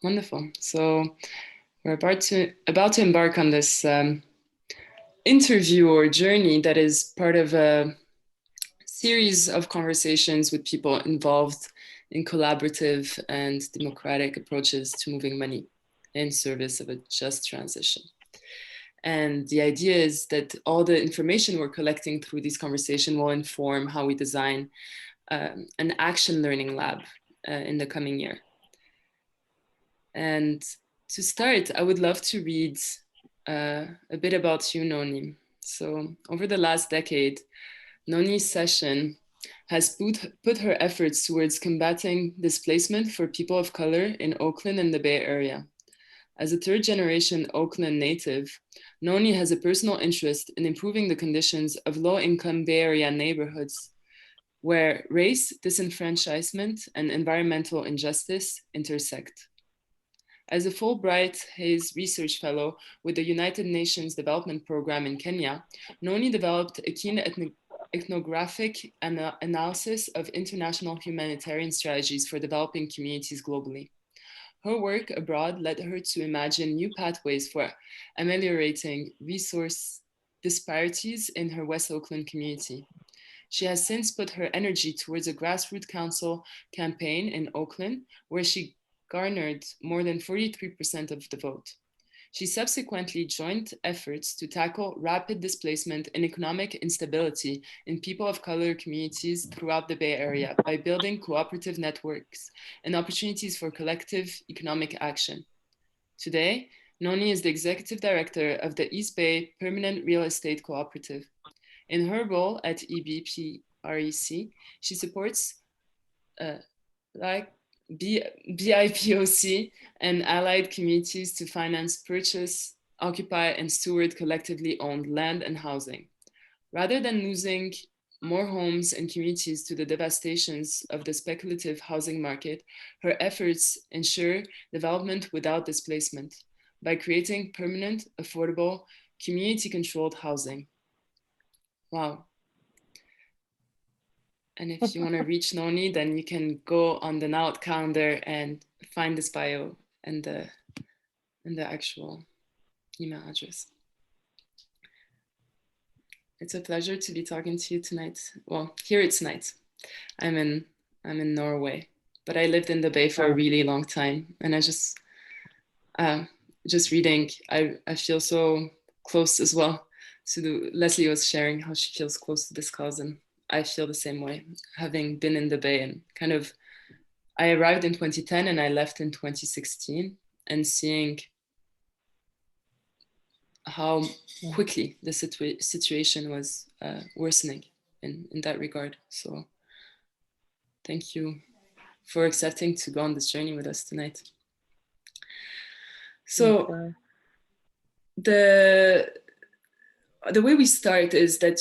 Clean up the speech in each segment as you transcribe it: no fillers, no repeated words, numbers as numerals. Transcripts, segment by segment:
Wonderful. So we're about to embark on this interview or journey that is part of a series of conversations with people involved in collaborative and democratic approaches to moving money in service of a just transition. And the idea is that all the information we're collecting through these conversations will inform how we design an action learning lab in the coming year. And to start, I would love to read a bit about you, Noni. So over the last decade, Noni's session has put her efforts towards combating displacement for people of color in Oakland and the Bay Area. As a third generation Oakland native, Noni has a personal interest in improving the conditions of low-income Bay Area neighborhoods where race, disenfranchisement, and environmental injustice intersect. As a Fulbright Hays Research Fellow with the United Nations Development Program in Kenya, Noni developed a keen ethnographic analysis of international humanitarian strategies for developing communities globally. Her work abroad led her to imagine new pathways for ameliorating resource disparities in her West Oakland community. She has since put her energy towards a grassroots council campaign in Oakland, where she garnered more than 43% of the vote. She subsequently joined efforts to tackle rapid displacement and economic instability in people of color communities throughout the Bay Area by building cooperative networks and opportunities for collective economic action. Today, Noni is the executive director of the East Bay Permanent Real Estate Cooperative. In her role at EBPREC, she supports BIPOC and allied communities to finance, purchase, occupy, and steward collectively owned land and housing. Rather than losing more homes and communities to the devastations of the speculative housing market, her efforts ensure development without displacement by creating permanent, affordable, community-controlled housing. Wow. And if you want to reach Noni, then you can go on the Now calendar and find this bio and the actual email address. It's a pleasure to be talking to you tonight. Well, here it's night. I'm in Norway, but I lived in the Bay for a really long time, and I just reading, I feel so close as well. So Leslie was sharing how she feels close to this cause, and I feel the same way, having been in the Bay and kind of, I arrived in 2010 and I left in 2016, and seeing how quickly the situation was worsening in that regard. So thank you for accepting to go on this journey with us tonight. So the way we start is that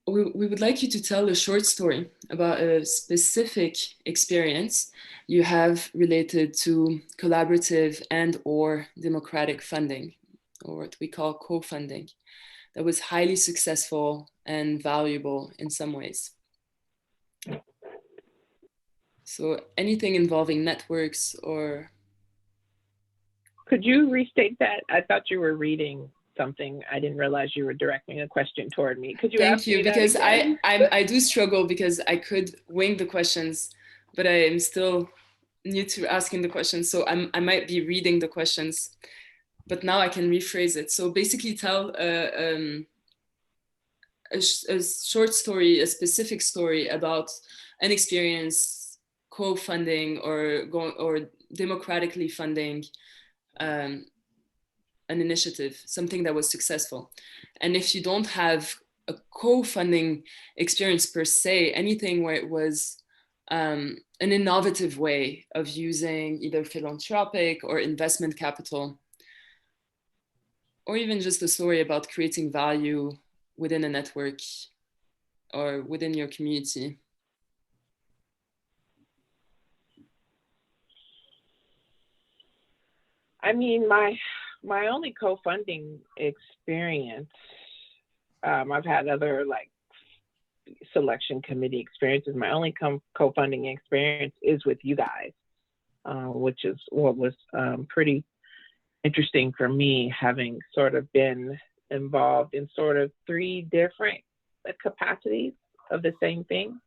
we would like you to tell a short story about a specific experience you have related to collaborative and or democratic funding, or what we call co-funding, that was highly successful and valuable in some ways. So anything involving networks or... Could you restate that? I thought you were reading something. I didn't realize you were directing a question toward me. Could you Thank you, because I do struggle because I could wing the questions, but I am still new to asking the questions. So I might be reading the questions, but now I can rephrase it. So basically tell a short story, a specific story about an experience co-funding or democratically funding an initiative, something that was successful. And if you don't have a co-funding experience per se, anything where it was an innovative way of using either philanthropic or investment capital, or even just a story about creating value within a network or within your community. I mean, my only co-funding experience, I've had other like selection committee experiences. My only co-funding experience is with you guys. which is what was pretty interesting for me, having sort of been involved in sort of 3 different capacities of the same thing.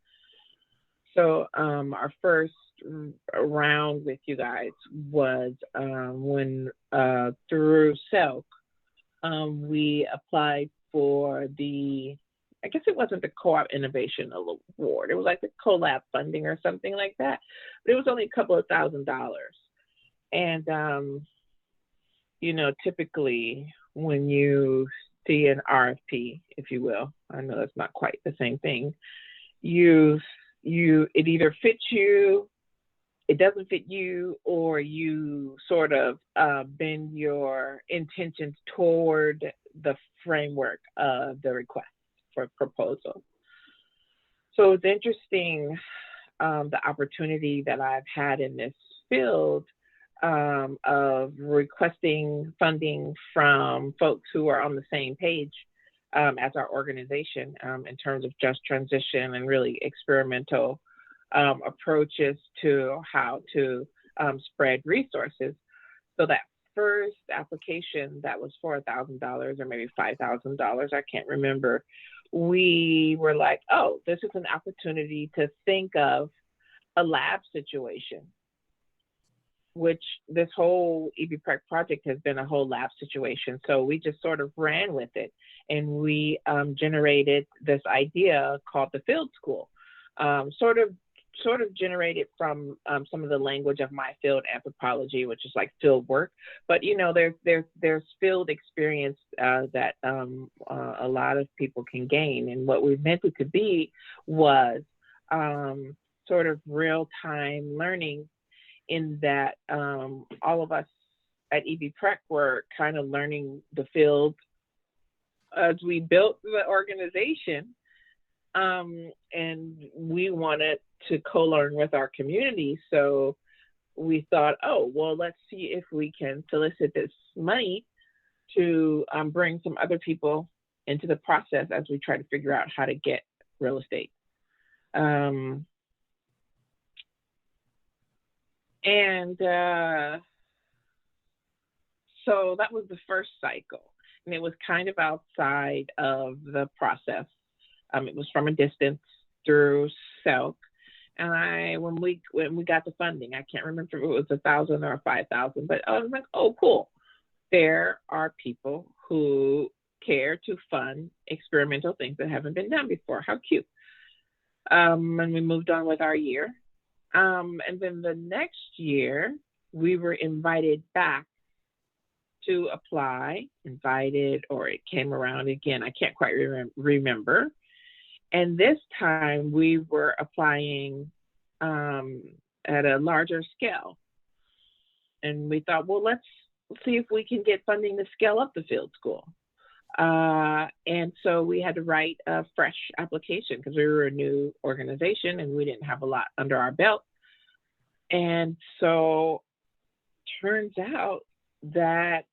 So our first round with you guys was when through SELC, we applied for the, I guess it wasn't the Co-op Innovation Award. It was like the collab funding or something like that. But it was only a couple of $1,000s. And, you know, typically when you see an RFP, if you will, I know that's not quite the same thing, it either fits you, it doesn't fit you, or you sort of bend your intentions toward the framework of the request for proposal. So it's interesting, the opportunity that I've had in this field of requesting funding from folks who are on the same page as our organization in terms of just transition and really experimental approaches to how to spread resources. So that first application that was for $1,000 or maybe $5,000, I can't remember, we were like, oh, this is an opportunity to think of a lab situation, which this whole EBPrec project has been a whole lab situation. So we just sort of ran with it, and we generated this idea called the field school, sort of generated from some of the language of my field, anthropology, which is like field work. But you know, there's field experience that a lot of people can gain. And what we meant it to be was sort of real-time learning, in that all of us at EBPrec were kind of learning the field as we built the organization. And we wanted to co-learn with our community. So we thought, oh, well, let's see if we can solicit this money to bring some other people into the process as we try to figure out how to get real estate. So that was the first cycle, and it was kind of outside of the process. It was from a distance through SELC. And when we got the funding, I can't remember if it was 1,000 or 5,000, but I was like, oh, cool. There are people who care to fund experimental things that haven't been done before. How cute. And we moved on with our year. And then the next year, we were invited back to apply, or it came around again. I can't quite remember. And this time we were applying at a larger scale. And we thought, well, let's see if we can get funding to scale up the field school. And so we had to write a fresh application because we were a new organization and we didn't have a lot under our belt. And so turns out that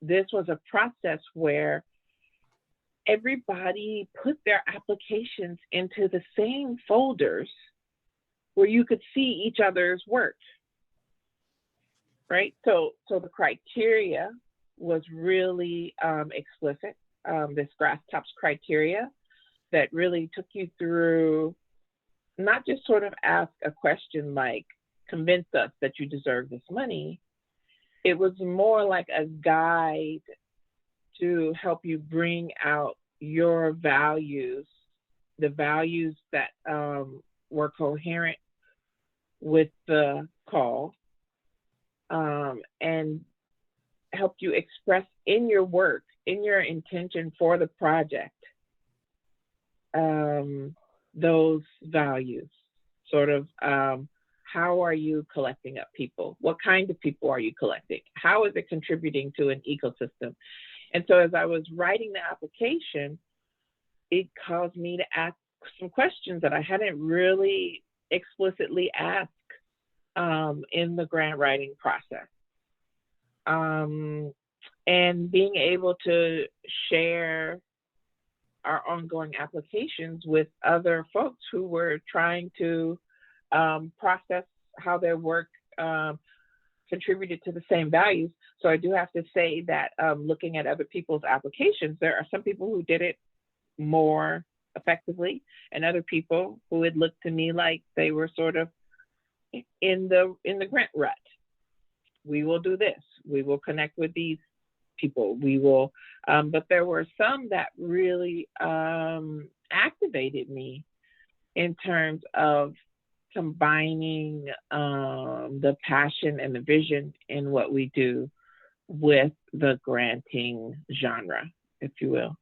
this was a process where everybody put their applications into the same folders where you could see each other's work, right? So the criteria was really explicit, this Grass Tops criteria that really took you through, not just sort of ask a question like, convince us that you deserve this money. It was more like a guide to help you bring out your values, the values that were coherent with the call, and help you express in your work, in your intention for the project, those values. Sort of, how are you collecting up people? What kind of people are you collecting? How is it contributing to an ecosystem? And so as I was writing the application, it caused me to ask some questions that I hadn't really explicitly asked in the grant writing process. And being able to share our ongoing applications with other folks who were trying to process how their work contributed to the same values. So I do have to say that looking at other people's applications, there are some people who did it more effectively, and other people who had looked to me like they were sort of in the grant rut. We will do this. We will connect with these people. We will, but there were some that really activated me in terms of combining the passion and the vision in what we do with the granting genre, if you will.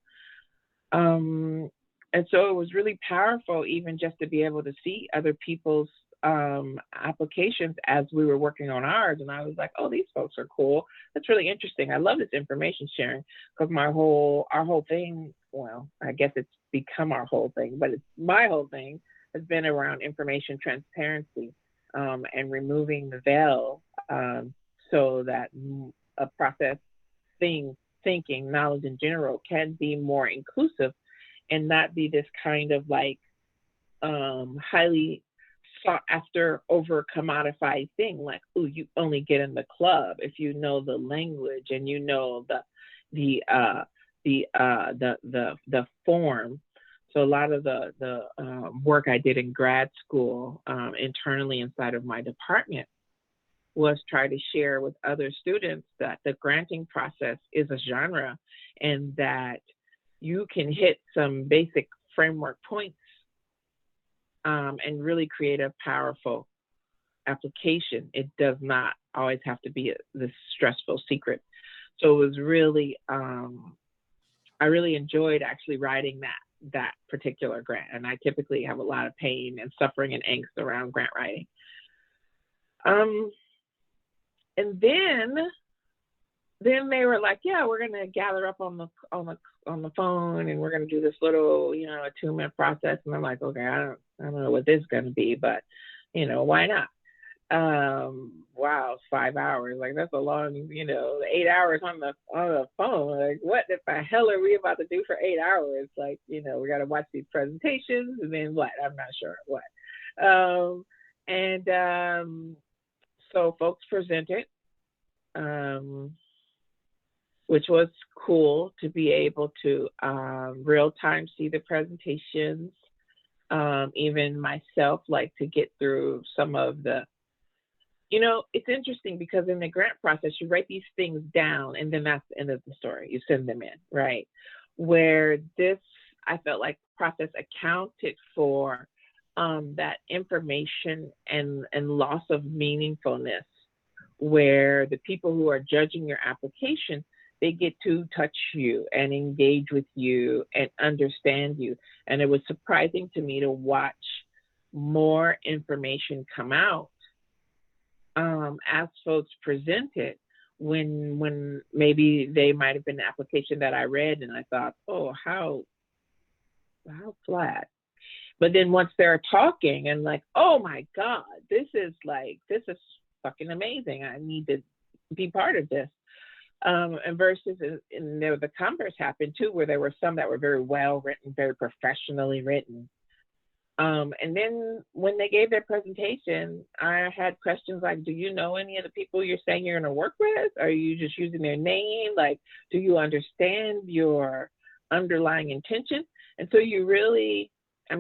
And so it was really powerful, even just to be able to see other people's applications as we were working on ours. And I was like, oh, these folks are cool. That's really interesting. I love this information sharing, because our whole thing, well, I guess it's become our whole thing, but my whole thing has been around information transparency and removing the veil so that a process thinking, knowledge in general can be more inclusive and not be this kind of like highly sought after, over commodified thing. Like, oh, you only get in the club if you know the language and you know the form. So a lot of the work I did in grad school internally inside of my department was try to share with other students that the granting process is a genre, and that you can hit some basic framework points and really create a powerful application. It does not always have to be the stressful secret. So it was really, I really enjoyed actually writing that particular grant. And I typically have a lot of pain and suffering and angst around grant writing. And then they were like, yeah, we're gonna gather up on the phone, and we're gonna do this little, a 2-minute process. And I'm like, okay, I don't know what this is gonna be, but why not? Wow, it's 5 hours. Like, that's a long, 8 hours on the phone. Like, what the hell are we about to do for 8 hours? Like, we got to watch these presentations, and then what? I'm not sure what. So folks presented, which was cool to be able to real time see the presentations. Even myself, like, to get through some of the, it's interesting because in the grant process, you write these things down, and then that's the end of the story. You send them in, right? Where this, I felt like process accounted for that information and loss of meaningfulness, where the people who are judging your application, they get to touch you and engage with you and understand you. And it was surprising to me to watch more information come out as folks presented, when maybe they might have been an application that I read and I thought, oh, how flat. But then once they're talking and like, oh my God, this is fucking amazing. I need to be part of this. And versus, and there the converse happened too, where there were some that were very well written, very professionally written. And then when they gave their presentation, I had questions like, do you know any of the people you're saying you're going to work with? Are you just using their name? Like, do you understand your underlying intention? And so you really, I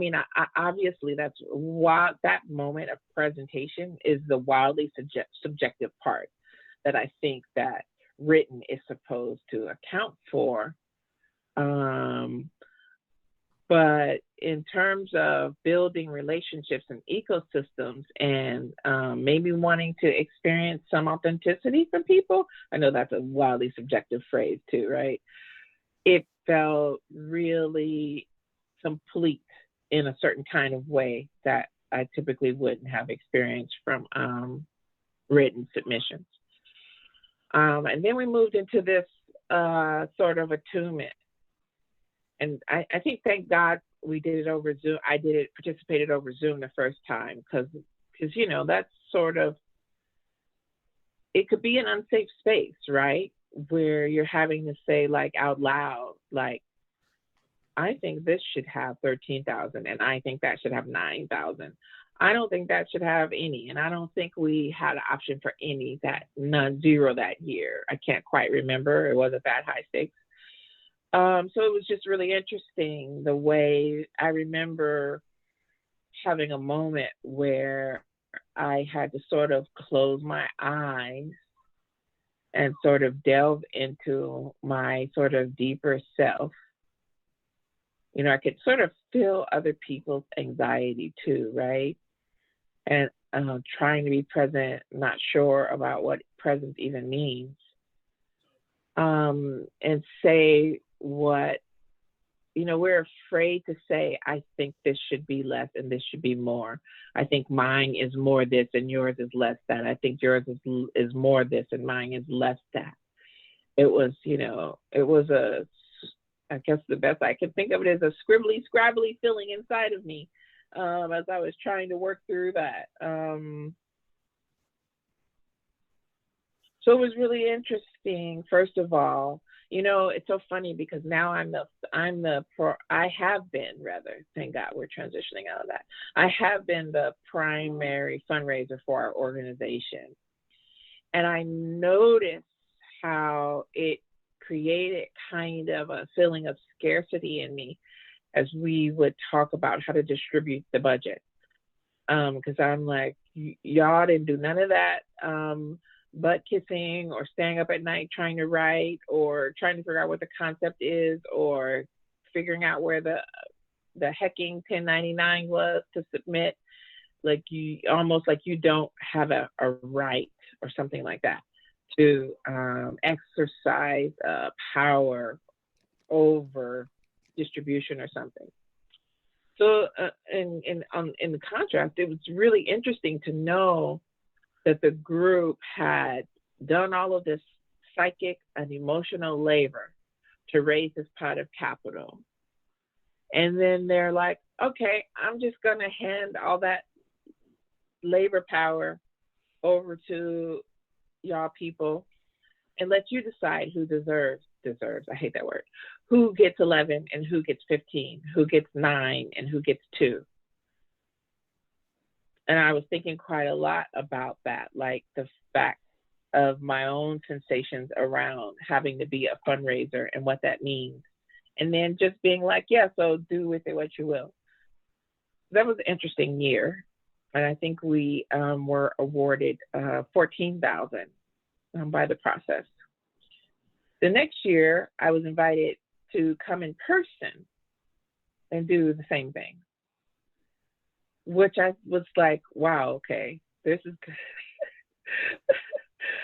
obviously that's why that moment of presentation is the wildly subjective part that I think that written is supposed to account for. But in terms of building relationships and ecosystems and maybe wanting to experience some authenticity from people, I know that's a wildly subjective phrase too, right? It felt really complete in a certain kind of way that I typically wouldn't have experienced from written submissions. And then we moved into this sort of attunement. And I think, thank God, we did it over Zoom. I participated over Zoom the first time because that's sort of, it could be an unsafe space, right? Where you're having to say, like, out loud, like, I think this should have 13,000 and I think that should have 9,000. I don't think that should have any, and I don't think we had an option for any, that none, zero that year. I can't quite remember. It wasn't that high stakes. So it was just really interesting the way I remember having a moment where I had to sort of close my eyes and sort of delve into my sort of deeper self. You know, I could sort of feel other people's anxiety too, right? And trying to be present, not sure about what presence even means, and say what, you know, we're afraid to say, I think this should be less and this should be more. I think mine is more this and yours is less that. I think yours is more this and mine is less that. It was, you know, it was a, I guess the best I can think of it is a scribbly, scrabbly feeling inside of me, as I was trying to work through that. So it was really interesting. First of all, you know, it's so funny because now I have been, rather, thank God we're transitioning out of that. I have been the primary fundraiser for our organization. And I noticed how it created kind of a feeling of scarcity in me as we would talk about how to distribute the budget. Because I'm like, y'all didn't do none of that butt kissing or staying up at night trying to write or trying to figure out what the concept is or figuring out where the hecking 1099 was to submit. Like, you almost like you don't have a right or something like that to exercise power over distribution or something. So in the contrast, it was really interesting to know that the group had done all of this psychic and emotional labor to raise this pot of capital. And then they're like, okay, I'm just going to hand all that labor power over to y'all people and let you decide who deserves, I hate that word, who gets 11 and who gets 15, who gets 9 and who gets 2. And I was thinking quite a lot about that, like the fact of my own sensations around having to be a fundraiser and what that means. And then just being like, yeah, so do with it what you will. That was an interesting year. And I think we were awarded $14,000 by the process. The next year, I was invited to come in person and do the same thing, which I was like, wow, okay, this is good.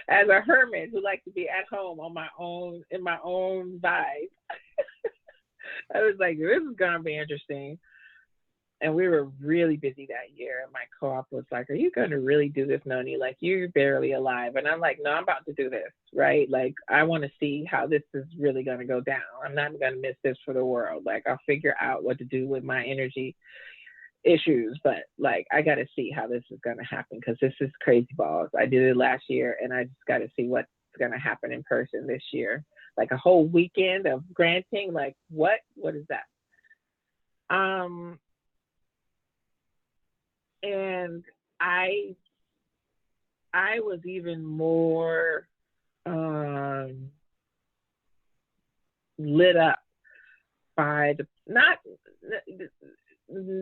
As a hermit who likes to be at home on my own, in my own vibe, I was like, this is gonna be interesting. And we were really busy that year. And my co-op was like, are you gonna really do this, Noni? Like, you're barely alive. And I'm like, no, I'm about to do this, right? Like, I wanna see how this is really gonna go down. I'm not gonna miss this for the world. Like, I'll figure out what to do with my energy issues, but like, I got to see how this is going to happen because this is crazy balls. I did it last year and I just got to see what's going to happen in person this year. Like a whole weekend of granting, like what is that? And I was even more lit up by the, not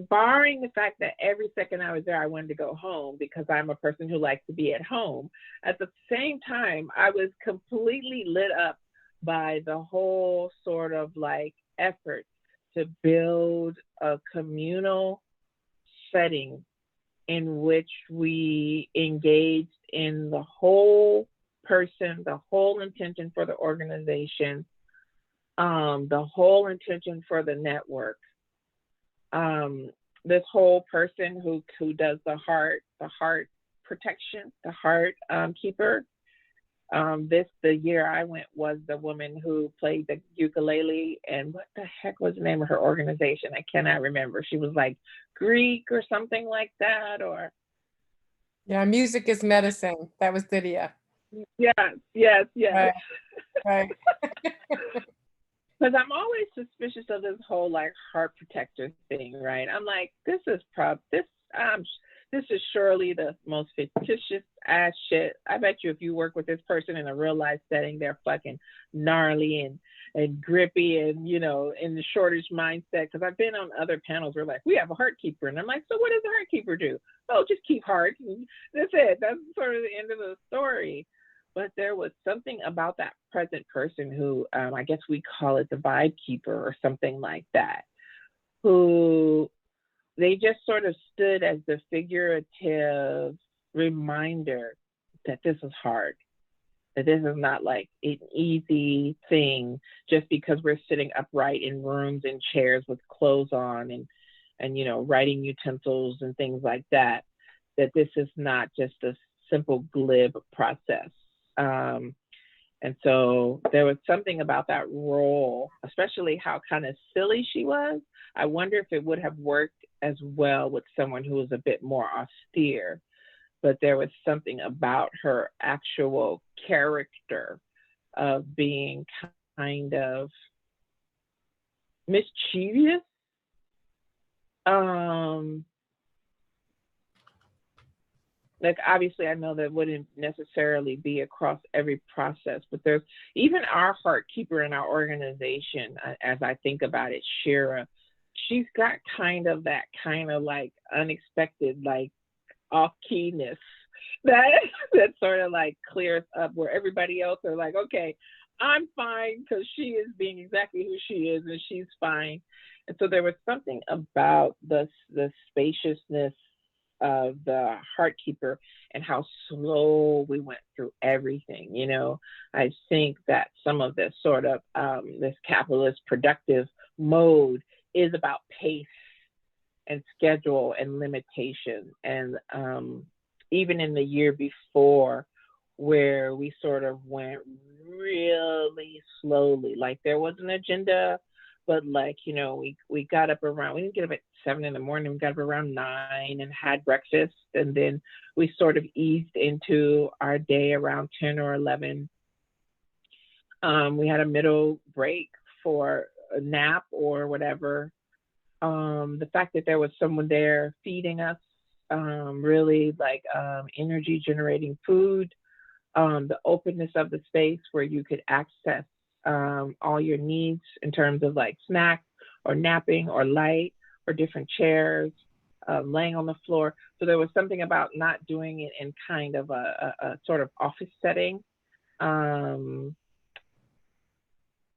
barring the fact that every second I was there, I wanted to go home because I'm a person who likes to be at home. At the same time, I was completely lit up by the whole sort of like effort to build a communal setting in which we engaged in the whole person, the whole intention for the organization, the whole intention for the network. This whole person who does the heart protection, the heart keeper. The year I went was the woman who played the ukulele, and what the heck was the name of her organization? I cannot remember. She was like Greek or something like that, or yeah, music is medicine. That was Lydia. Yes. Right. Right. Because I'm always suspicious of this whole like heart protector thing, right? I'm like, This is surely the most fictitious ass shit. I bet you if you work with this person in a real life setting, they're fucking gnarly and grippy and, you know, in the shortage mindset. Because I've been on other panels where like, we have a heart keeper. And I'm like, so what does a heart keeper do? Oh, just keep heart. That's it. That's sort of the end of the story. But there was something about that present person who, I guess we call it the vibe keeper or something like that, who they just sort of stood as the figurative reminder that this is hard, that this is not like an easy thing just because we're sitting upright in rooms and chairs with clothes on and you know, writing utensils and things like that, that this is not just a simple glib process. And so there was something about that role, especially how kind of silly she was. I wonder if it would have worked as well with someone who was a bit more austere, but there was something about her actual character of being kind of mischievous. Like obviously I know that wouldn't necessarily be across every process, but there's even our heart keeper in our organization, as I think about it, Shira, she's got kind of that kind of like unexpected, like off keyness that sort of like clears up where everybody else are like, okay, I'm fine because she is being exactly who she is and she's fine. And so there was something about the spaciousness of the heart keeper and how slow we went through everything. You know, I think that some of this sort of this capitalist productive mode is about pace and schedule and limitation. And even in the year before, where we sort of went really slowly, like there was an agenda, but like, you know, we got up around, we didn't get up at 7 in the morning, we got up around 9 and had breakfast. And then we sort of eased into our day around 10 or 11. We had a middle break for a nap or whatever. The fact that there was someone there feeding us, really like energy generating food, the openness of the space where you could access all your needs in terms of like snacks or napping or light or different chairs, laying on the floor. So there was something about not doing it in kind of a sort of office setting.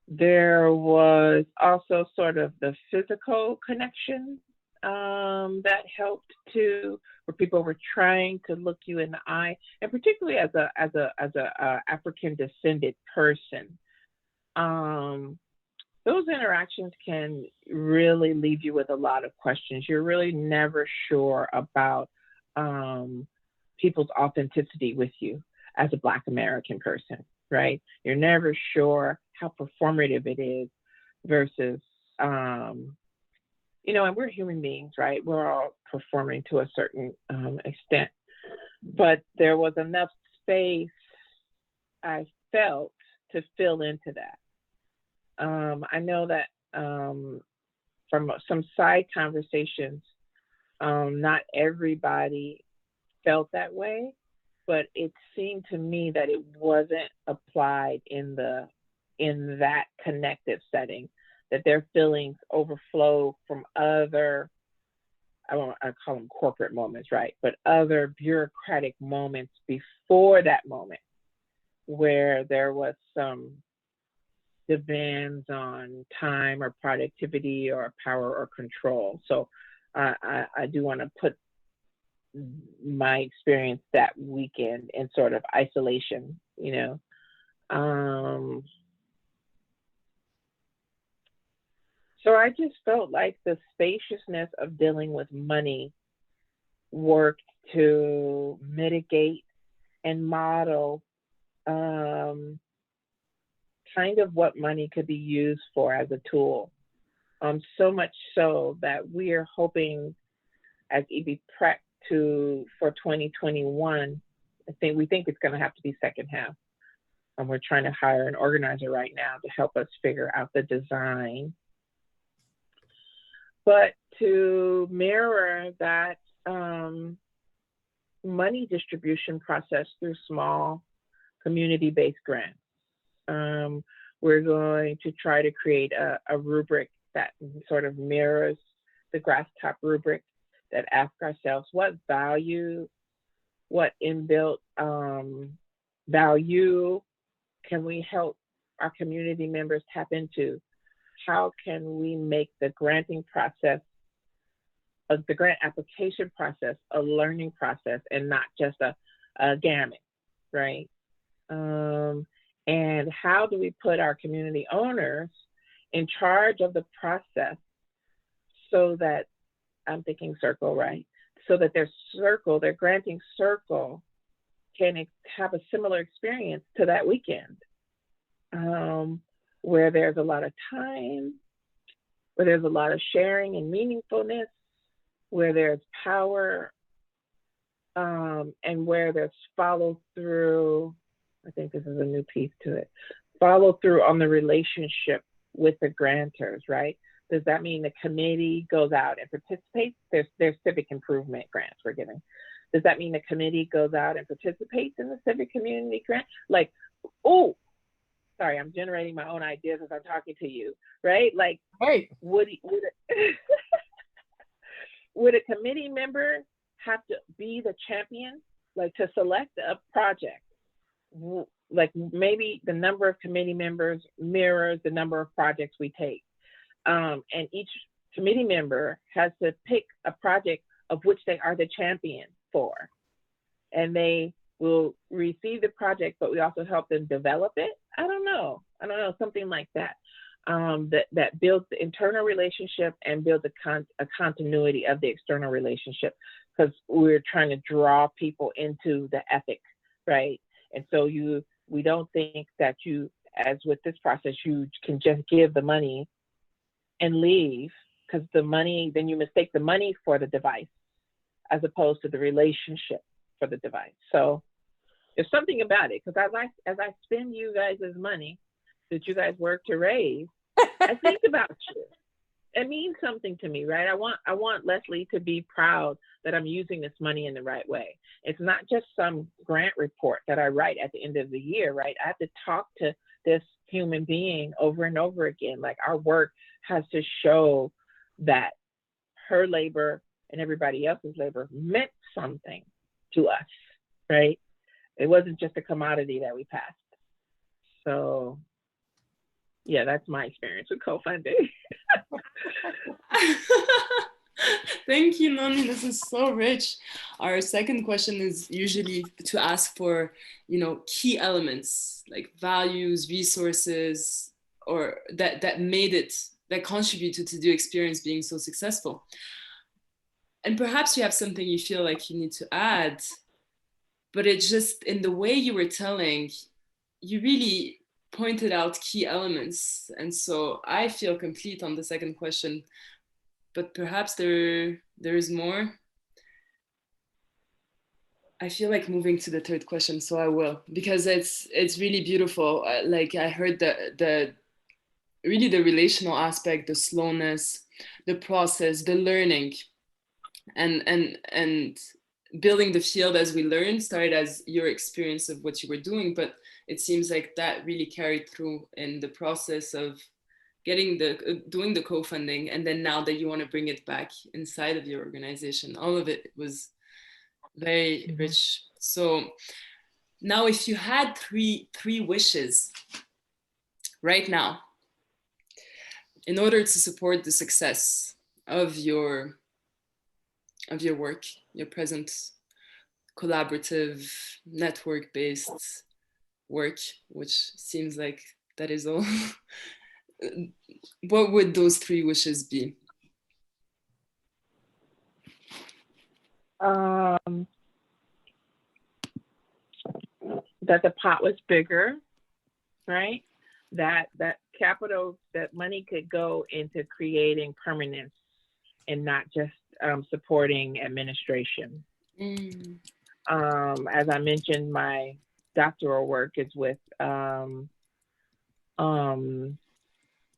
There was also sort of the physical connection that helped too, where people were trying to look you in the eye, and particularly as a African descended person, those interactions can really leave you with a lot of questions. You're really never sure about people's authenticity with you as a Black American person, right? You're never sure how performative it is versus, you know, and we're human beings, right? We're all performing to a certain extent. But there was enough space, I felt, to fill into that. I know that from some side conversations, not everybody felt that way, but it seemed to me that it wasn't applied in that connective setting, that their feelings overflow from other, I call them corporate moments, right? But other bureaucratic moments before that moment where there was some demands on time or productivity or power or control. So I do want to put my experience that weekend in sort of isolation, you know. So I just felt like the spaciousness of dealing with money worked to mitigate and model kind of what money could be used for as a tool. So much so that we are hoping as EB Prep for 2021, we think it's going to have to be second half. And we're trying to hire an organizer right now to help us figure out the design. But to mirror that money distribution process through small community-based grants. We're going to try to create a rubric that sort of mirrors the grass top rubric, that asks ourselves what value, what inbuilt value can we help our community members tap into? How can we make the granting process, the grant application process, a learning process and not just a gamut, right? And how do we put our community owners in charge of the process so that, I'm thinking circle, right? So that their circle, their granting circle, can have a similar experience to that weekend, where there's a lot of time, where there's a lot of sharing and meaningfulness, where there's power, and where there's follow through. I think this is a new piece to it. Follow through on the relationship with the grantors, right? Does that mean the committee goes out and participates? There's civic improvement grants we're giving. Does that mean the committee goes out and participates in the civic community grant? Like, oh, sorry, I'm generating my own ideas as I'm talking to you, right? Like, Right. would a committee member have to be the champion, like to select a project? Like maybe the number of committee members mirrors the number of projects we take. And each committee member has to pick a project of which they are the champion for. And they will receive the project, but we also help them develop it. I don't know, something like that. That builds the internal relationship and builds a continuity of the external relationship, because we're trying to draw people into the ethic, right? And so we don't think that you, as with this process, you can just give the money and leave, because the money, then you mistake the money for the device as opposed to the relationship for the device. So there's something about it, because as I spend you guys' money that you guys work to raise, I think about you. It means something to me, right? I want Leslie to be proud that I'm using this money in the right way. It's not just some grant report that I write at the end of the year, right? I have to talk to this human being over and over again. Like, our work has to show that her labor and everybody else's labor meant something to us, right? It wasn't just a commodity that we passed. So yeah, that's my experience with co-funding. Thank you, Noni. This is so rich. Our second question is usually to ask for, key elements like values, resources, or that contributed to the experience being so successful. And perhaps you have something you feel like you need to add, but it's just in the way you were telling, you really pointed out key elements. And so I feel complete on the second question, but perhaps there is more. I feel like moving to the third question, so I will, because it's really beautiful. Like, I heard the really the relational aspect, the slowness, the process, the learning, and building the field as we learn started as your experience of what you were doing, but it seems like that really carried through in the process of doing the co-funding, and then now that you want to bring it back inside of your organization. All of it was very rich. So now, if you had three wishes right now in order to support the success of your work, your present collaborative, network-based work, which seems like that is all, what would those three wishes be? That the pot was bigger, right? That capital, that money could go into creating permanence and not just supporting administration. As I mentioned, my doctoral work is with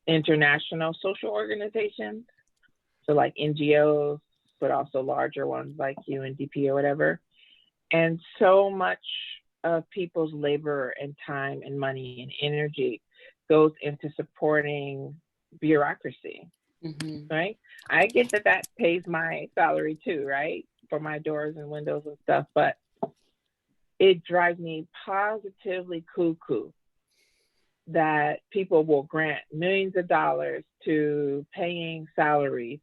international social organizations, so like NGOs, but also larger ones like UNDP or whatever. And so much of people's labor and time and money and energy goes into supporting bureaucracy, right? I get that that pays my salary too, right? For my doors and windows and stuff, but it drives me positively cuckoo that people will grant millions of dollars to paying salaries,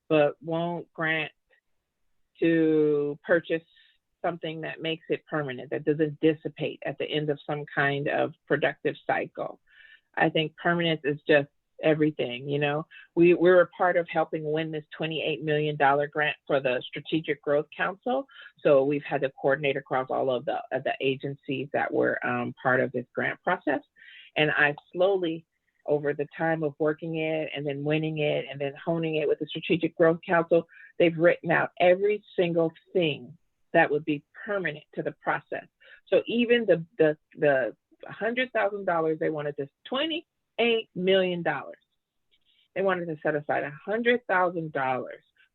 but won't grant to purchase something that makes it permanent, that doesn't dissipate at the end of some kind of productive cycle. I think permanence is just everything. You know, we're a part of helping win this $28 million grant for the Strategic Growth Council. So we've had to coordinate across all of the agencies that were part of this grant process. And I slowly, over the time of working it and then winning it and then honing it with the Strategic Growth Council, they've written out every single thing that would be permanent to the process. So even the $100,000 they wanted, this $28 million, they wanted to set aside $100,000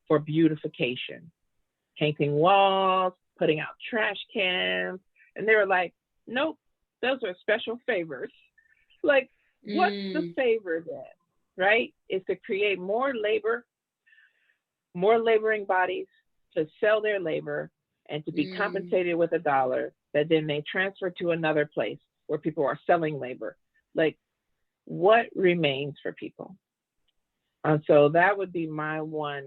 for beautification, painting walls, putting out trash cans, and they were like, nope, those are special favors. Like, what's the favor then, right? Is to create more labor, more laboring bodies to sell their labor and to be compensated with a dollar that then they transfer to another place where people are selling labor. Like, what remains for people? And so that would be my one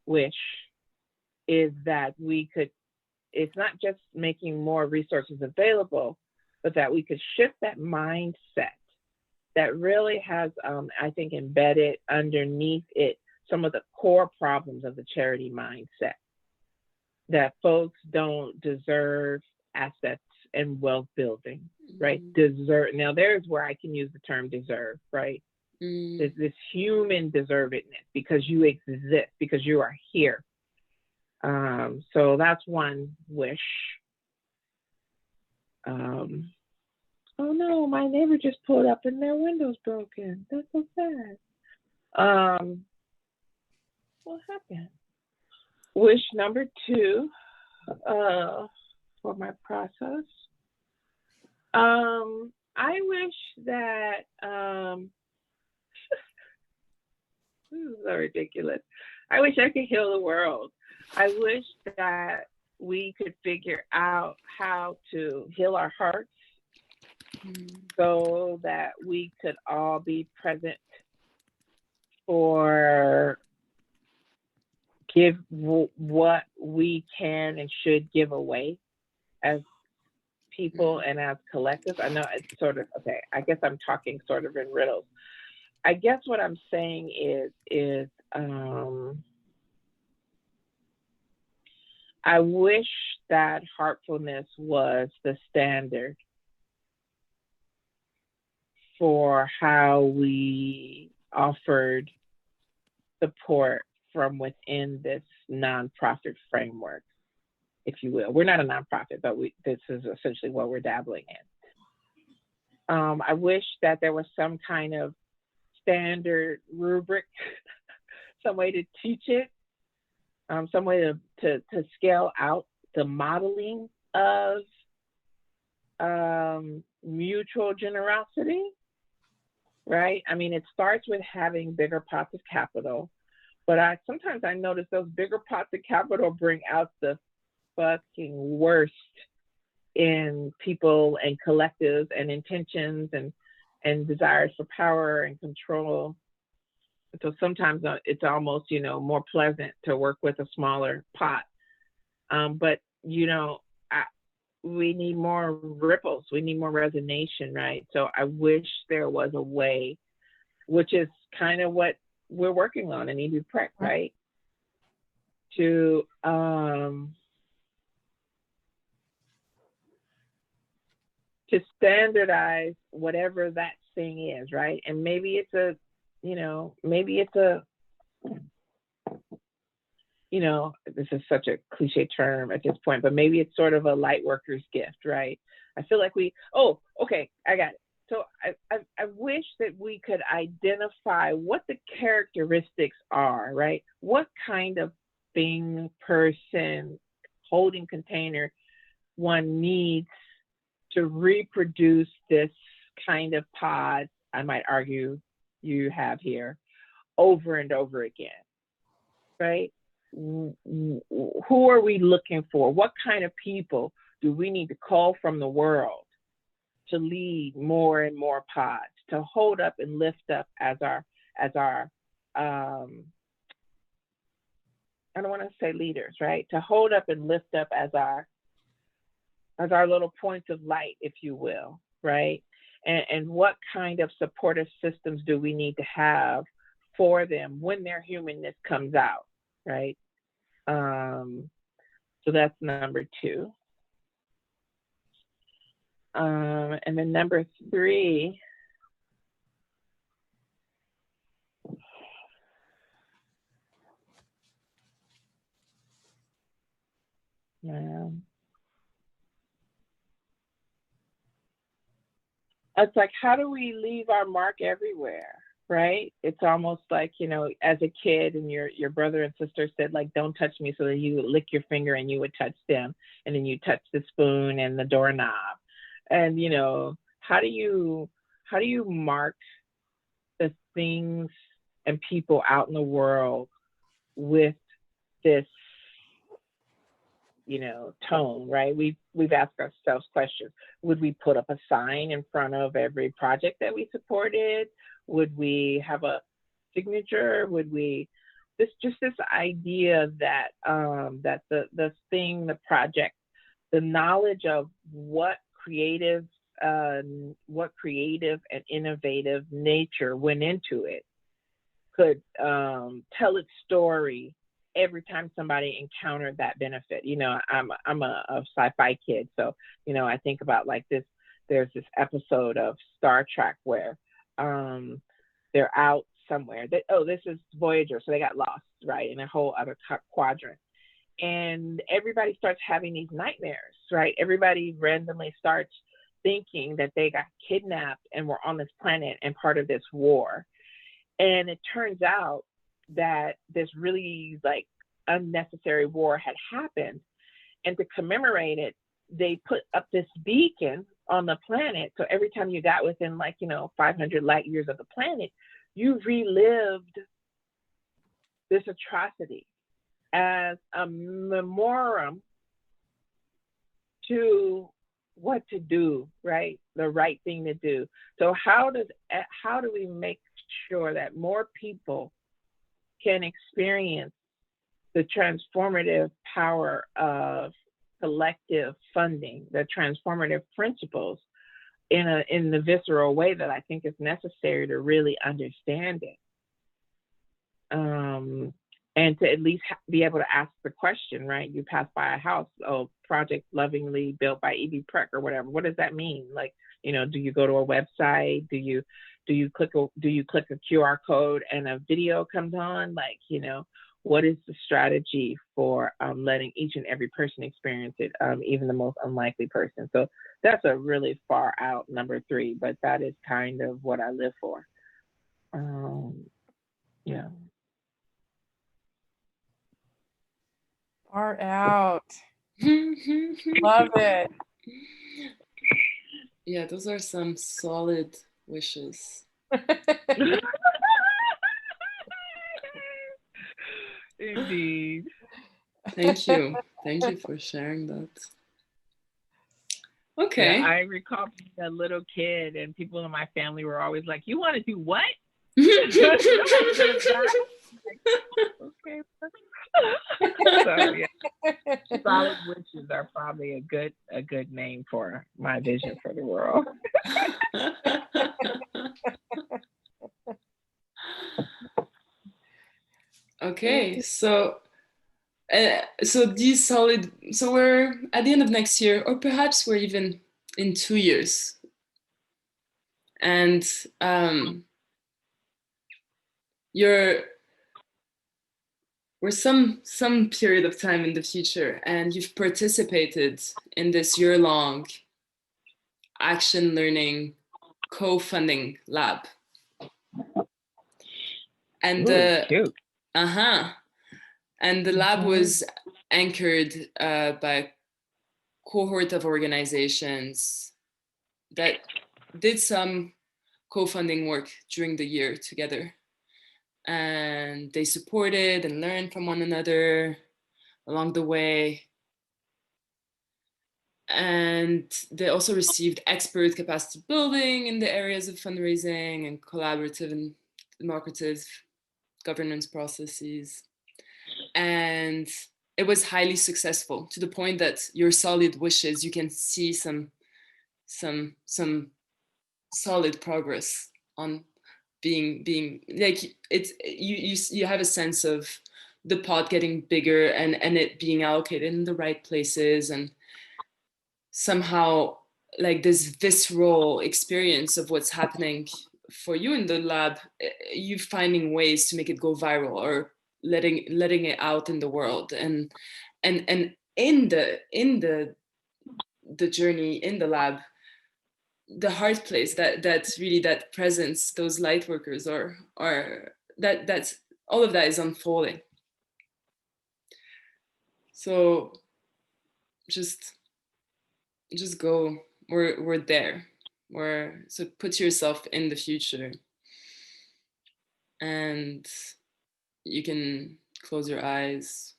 wish, is that we could, it's not just making more resources available, but that we could shift that mindset that really has, I think, embedded underneath it some of the core problems of the charity mindset, that folks don't deserve assets and wealth building, right? Deserve. Now, there's where I can use the term deserve, right? There's this human deservedness because you exist, because you are here. So that's one wish. Oh no, my neighbor just pulled up and their window's broken. That's so sad. What happened? Wish number 2 for my process. I wish that, this is so ridiculous. I wish I could heal the world. I wish that we could figure out how to heal our hearts so that we could all be present for give what we can and should give away as people and as collectives. I know it's sort of, okay, I guess I'm talking sort of in riddles. I guess what I'm saying is I wish that heartfulness was the standard for how we offered support from within this nonprofit framework, if you will. We're not a nonprofit, but this is essentially what we're dabbling in. I wish that there was some kind of standard rubric, some way to teach it, some way to scale out the modeling of mutual generosity, right? I mean, it starts with having bigger pots of capital, but sometimes I notice those bigger pots of capital bring out the fucking worst in people and collectives and intentions and desires for power and control. So sometimes it's almost, more pleasant to work with a smaller pot. But, we need more ripples. We need more resonation, right? So I wish there was a way, which is kind of what we're working on in EB Prec, right? To standardize whatever that thing is, right? And maybe it's a, this is such a cliche term at this point, but maybe it's sort of a light worker's gift, right? I feel like I got it. So I wish that we could identify what the characteristics are, right? What kind of thing, person, holding container one needs to reproduce this kind of pod, I might argue you have here, over and over again, right? Who are we looking for? What kind of people do we need to call from the world to lead more and more pods, to hold up and lift up as our I don't want to say leaders, right? To hold up and lift up as our little points of light, if you will, right? And what kind of supportive systems do we need to have for them when their humanness comes out, right? So that's number 2. And then number 3, it's like, how do we leave our mark everywhere, right? It's almost like, you know, as a kid and your brother and sister said, like, don't touch me, so that you would lick your finger and you would touch them, and then you touch the spoon and the doorknob. And, you know, how do you mark the things and people out in the world with this, you know, tone, right? We've asked ourselves questions. Would we put up a sign in front of every project that we supported? Would we have a signature? Would we this idea that that the thing, the project, the knowledge of what creative and innovative nature went into it could tell its story every time somebody encountered that benefit. You know, I'm a sci-fi kid, so, you know, I think about like this, there's this episode of Star Trek where they're out somewhere. This is Voyager, so they got lost, right, in a whole other quadrant. And everybody starts having these nightmares, right? Everybody randomly starts thinking that they got kidnapped and were on this planet and part of this war. And it turns out that this really like unnecessary war had happened. And to commemorate it, they put up this beacon on the planet. So every time you got within, like, you know, 500 light years of the planet, you relived this atrocity as a memoriam to what to do, right? The right thing to do. So how do we make sure that more people can experience the transformative power of collective funding, the transformative principles in the visceral way that I think is necessary to really understand it? And to at least be able to ask the question, right? You pass by a house, project lovingly built by E.B. Preck or whatever. What does that mean? Like, you know, do you go to a website? Do you click a QR code and a video comes on? Like, you know, what is the strategy for letting each and every person experience it, even the most unlikely person? So that's a really far out number 3, but that is kind of what I live for. Yeah. Far out. Love it. Yeah, those are some solid wishes. Indeed. Thank you. Thank you for sharing that. Okay. Yeah, I recall being a little kid and people in my family were always like, you want to do what? Okay. So yeah, solid wishes are probably a good name for my vision for the world. Okay, so these solid. So we're at the end of next year, or perhaps we're even in 2 years, and we're some period of time in the future, and you've participated in this year-long action learning co-funding lab, and and the lab was anchored by cohort of organizations that did some co-funding work during the year together. And they supported and learned from one another along the way. And they also received expert capacity building in the areas of fundraising and collaborative and democratic governance processes. And it was highly successful, to the point that your solid wishes, you can see some solid progress on being like, it's you have a sense of the pot getting bigger and it being allocated in the right places, and somehow like this visceral experience of what's happening for you in the lab, you finding ways to make it go viral or letting it out in the world, and in the journey in the lab, the hard place, that's really that presence, those light workers, or that's all of that is unfolding. So just go, we're there, so put yourself in the future, and you can close your eyes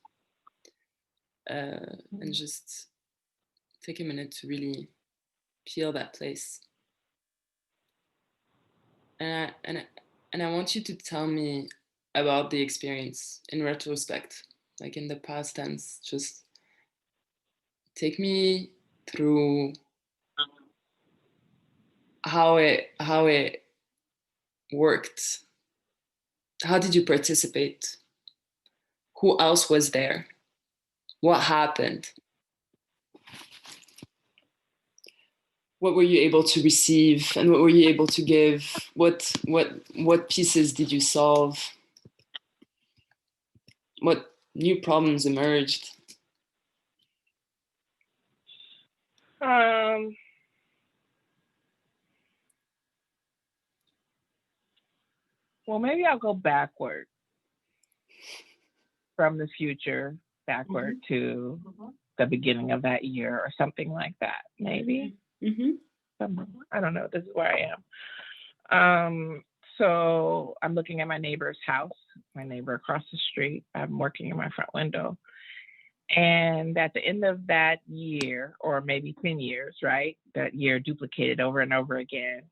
and just take a minute to really feel that place. And I want you to tell me about the experience in retrospect, like in the past tense. Just take me through how it worked. How did you participate? Who else was there? What happened? What were you able to receive, and what were you able to give? What pieces did you solve? What new problems emerged? Well, maybe I'll go backward from the future, backward to the beginning of that year or something like that, maybe. I don't know. This is where I am. So I'm looking at my neighbor's house, my neighbor across the street. I'm working in my front window. And at the end of that year, or maybe 10 years, right? That year duplicated over and over again.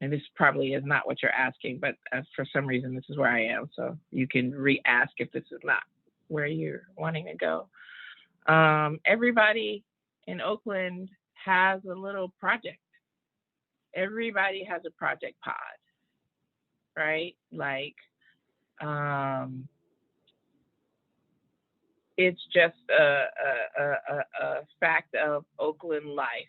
And this probably is not what you're asking, but for some reason, this is where I am. So you can re-ask if this is not where you're wanting to go. Everybody in Oakland has a little project. Everybody has a project pod, right? Like, it's just a fact of Oakland life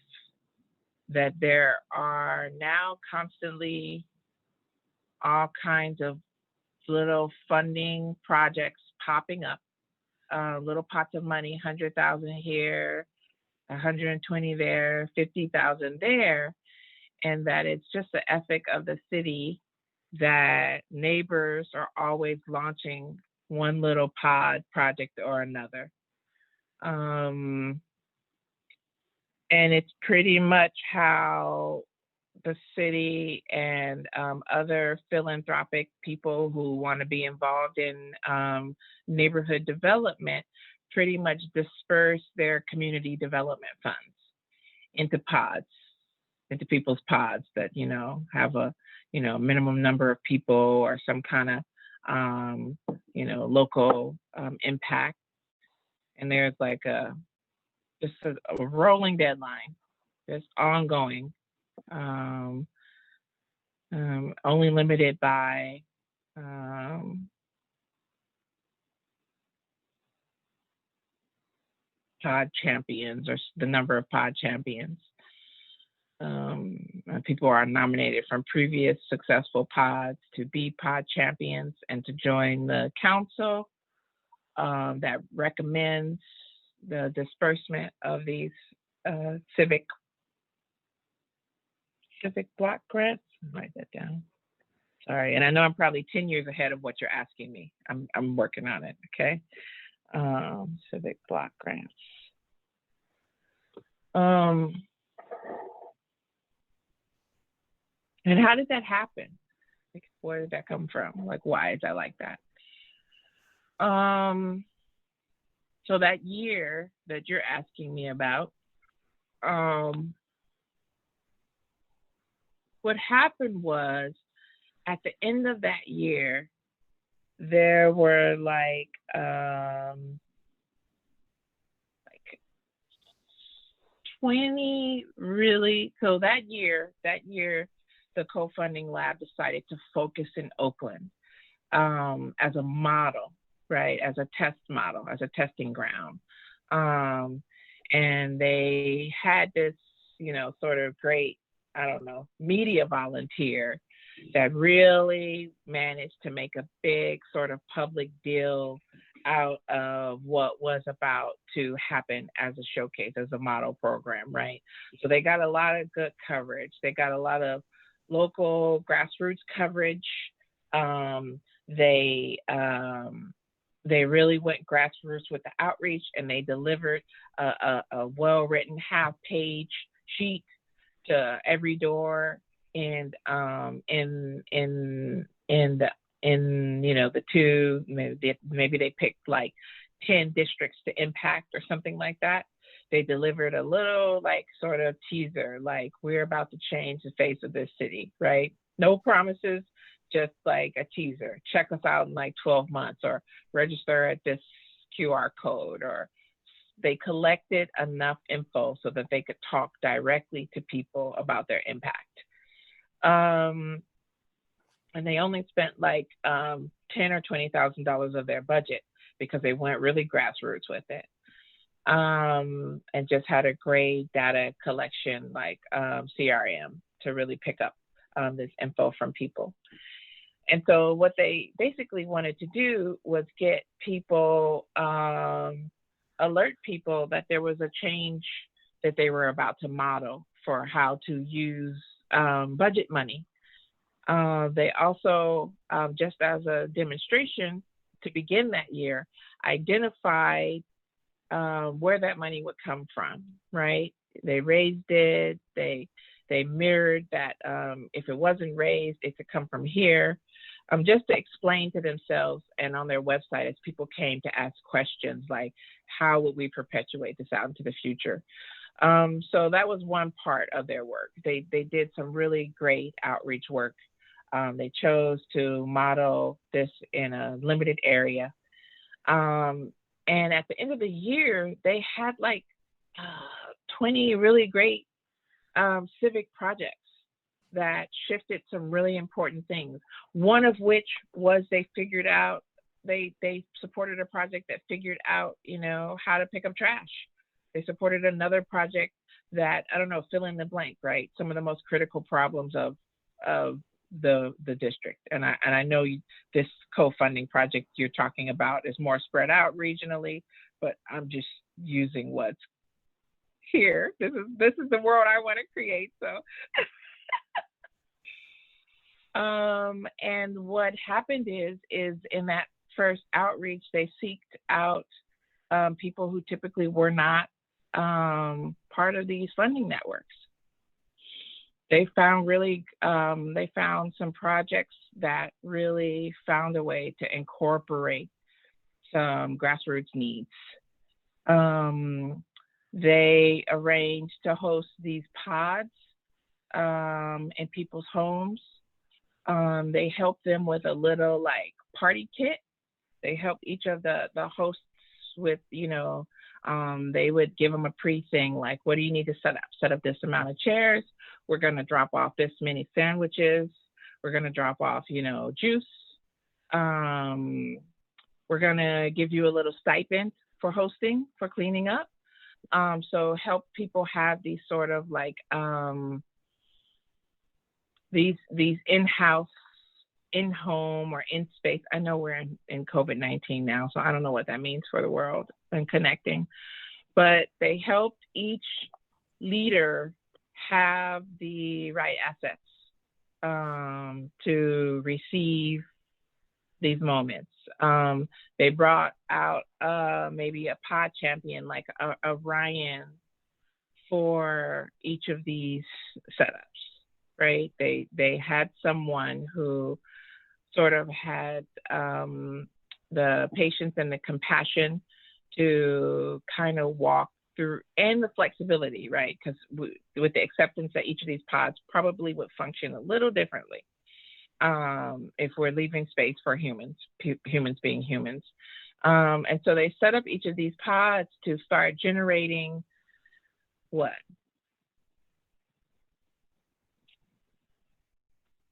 that there are now constantly all kinds of little funding projects popping up, little pots of money, 100,000 here, 120 there, 50,000 there, and that it's just the ethic of the city that neighbors are always launching one little pod project or another. And it's pretty much how the city and other philanthropic people who want to be involved in neighborhood development pretty much disperse their community development funds into pods, into people's pods that, you know, have a, you know, minimum number of people or some kind of, you know, local impact. And there's like just a rolling deadline, just ongoing, only limited by pod champions, or the number of pod champions. People are nominated from previous successful pods to be pod champions and to join the council that recommends the disbursement of these civic block grants. Write that down. Sorry, and I know I'm probably 10 years ahead of what you're asking me. I'm working on it, okay? Civic block grants. And how did that happen? Like, where did that come from? Like, why is that like that? So that year that you're asking me about, what happened was at the end of that year, there were like 20 really, so that year, the co-funding lab decided to focus in Oakland as a model, right? As a test model, as a testing ground. And they had this, sort of great, I don't know, media volunteer that really managed to make a big sort of public deal out of what was about to happen as a showcase, as a model program, right? So they got a lot of good coverage. They got a lot of local grassroots coverage. They really went grassroots with the outreach, and they delivered a well-written half-page sheet to every door in the two, maybe they picked like 10 districts to impact or something like that. They delivered a little like sort of teaser, like, we're about to change the face of this city, right? No promises, just like a teaser. Check us out in like 12 months, or register at this QR code. Or they collected enough info so that they could talk directly to people about their impact. And they only spent like $10,000 or $20,000 of their budget because they went really grassroots with it, and just had a great data collection, like CRM, to really pick up this info from people. And so what they basically wanted to do was get people, alert people that there was a change that they were about to model for how to use budget money. They also, just as a demonstration to begin that year, identified where that money would come from, right? They raised it, they mirrored that if it wasn't raised, it could come from here, just to explain to themselves, and on their website as people came to ask questions like, how would we perpetuate this out into the future? So that was one part of their work. They did some really great outreach work. They chose to model this in a limited area. And at the end of the year, they had like 20 really great civic projects that shifted some really important things. One of which was they supported a project that figured out, how to pick up trash. They supported another project that, I don't know, fill in the blank, right? Some of the most critical problems of the district. And I know this co-funding project you're talking about is more spread out regionally, but I'm just using what's here. This is the world I want to create. So and what happened is in that first outreach, they sought out people who typically were not part of these funding networks. They found some projects that really found a way to incorporate some grassroots needs. They arranged to host these pods in people's homes. They helped them with a little like party kit. They helped each of the hosts with, they would give them a pre-thing, like, what do you need to set up? Set up this amount of chairs. We're going to drop off this many sandwiches. We're going to drop off, juice. We're going to give you a little stipend for hosting, for cleaning up. So help people have these sort of like, these in-house, in-home or in-space. I know we're in COVID-19 now, so I don't know what that means for the world and connecting, but they helped each leader have the right assets to receive these moments. They brought out maybe a pod champion like a Ryan for each of these setups, right? They had someone who sort of had the patience and the compassion to kind of walk through, and the flexibility, right? Because with the acceptance that each of these pods probably would function a little differently if we're leaving space for humans, humans being humans. And so they set up each of these pods to start generating what?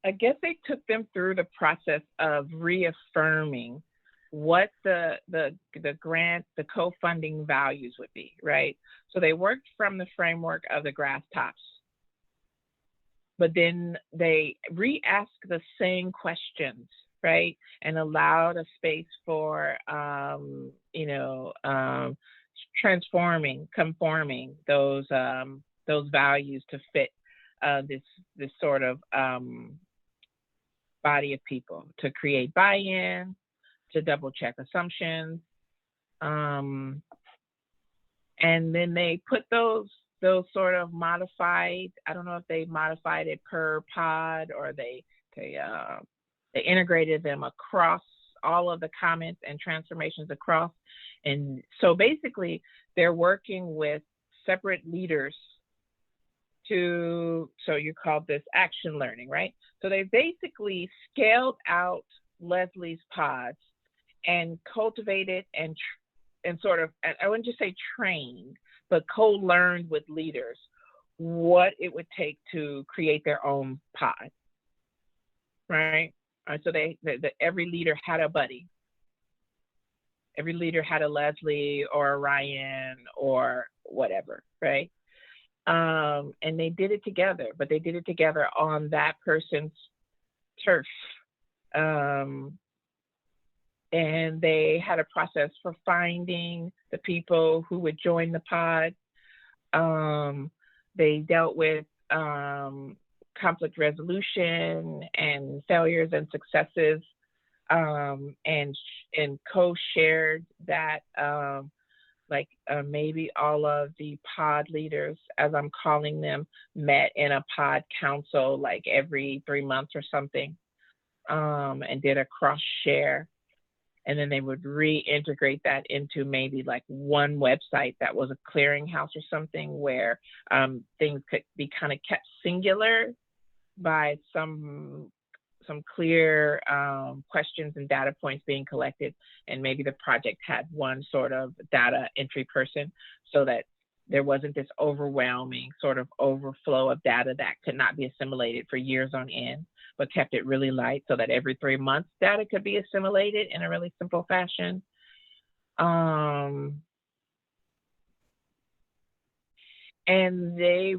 I guess they took them through the process of reaffirming what the grant, the co-funding values would be, right? So they worked from the framework of the grass tops, but then they re-asked the same questions, right? And allowed a space for, transforming, conforming those values to fit this sort of body of people, to create buy-in, to double check assumptions. And then they put those sort of modified, I don't know if they modified it per pod or they integrated them across all of the comments and transformations across. And so basically they're working with separate leaders so you call this action learning, right? So they basically scaled out Leslie's pods and cultivated and sort of, I wouldn't just say trained, but co-learned with leaders what it would take to create their own pod, right? So every leader had a buddy. Every leader had a Leslie or a Ryan or whatever, right? And they did it together, but they did it together on that person's turf. And they had a process for finding the people who would join the pod. They dealt with conflict resolution and failures and successes, and co-shared that. Maybe all of the pod leaders, as I'm calling them, met in a pod council like every 3 months or something, and did a cross share. And then they would reintegrate that into maybe like one website that was a clearinghouse or something, where things could be kind of kept singular by some clear questions and data points being collected, and maybe the project had one sort of data entry person, so that there wasn't this overwhelming sort of overflow of data that could not be assimilated for years on end, but kept it really light so that every 3 months data could be assimilated in a really simple fashion. And they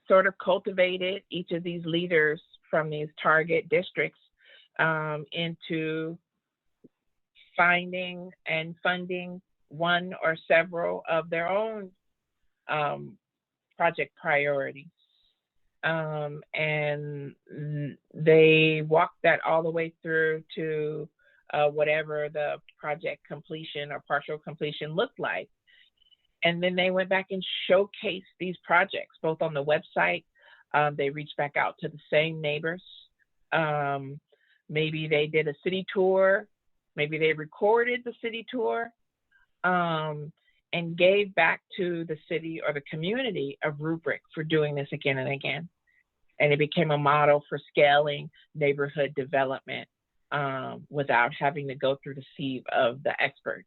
sort of cultivated each of these leaders from these target districts into finding and funding one or several of their own project priorities. And they walked that all the way through to whatever the project completion or partial completion looked like. And then they went back and showcased these projects, both on the website. They reached back out to the same neighbors. Maybe they did a city tour. Maybe they recorded the city tour, and gave back to the city or the community a rubric for doing this again and again. And it became a model for scaling neighborhood development without having to go through the sieve of the expert.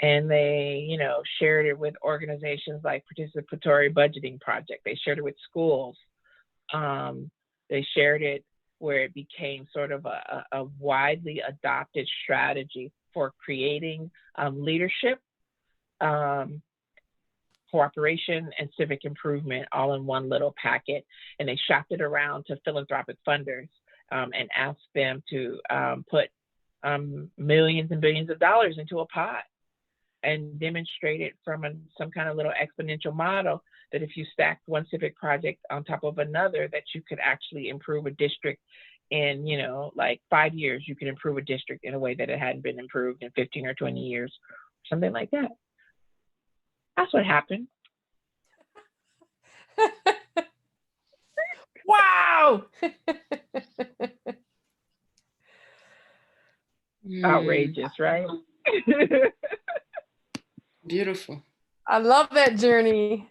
And they, shared it with organizations like Participatory Budgeting Project. They shared it with schools. They shared it where it became sort of a widely adopted strategy for creating leadership, cooperation, and civic improvement all in one little packet. And they shopped it around to philanthropic funders and asked them to put millions and billions of dollars into a pot, and demonstrated from some kind of little exponential model that if you stacked one civic project on top of another, that you could actually improve a district in, like 5 years, you can improve a district in a way that it hadn't been improved in 15 or 20 years, something like that. That's what happened. Wow. Outrageous, right? Beautiful. I love that journey.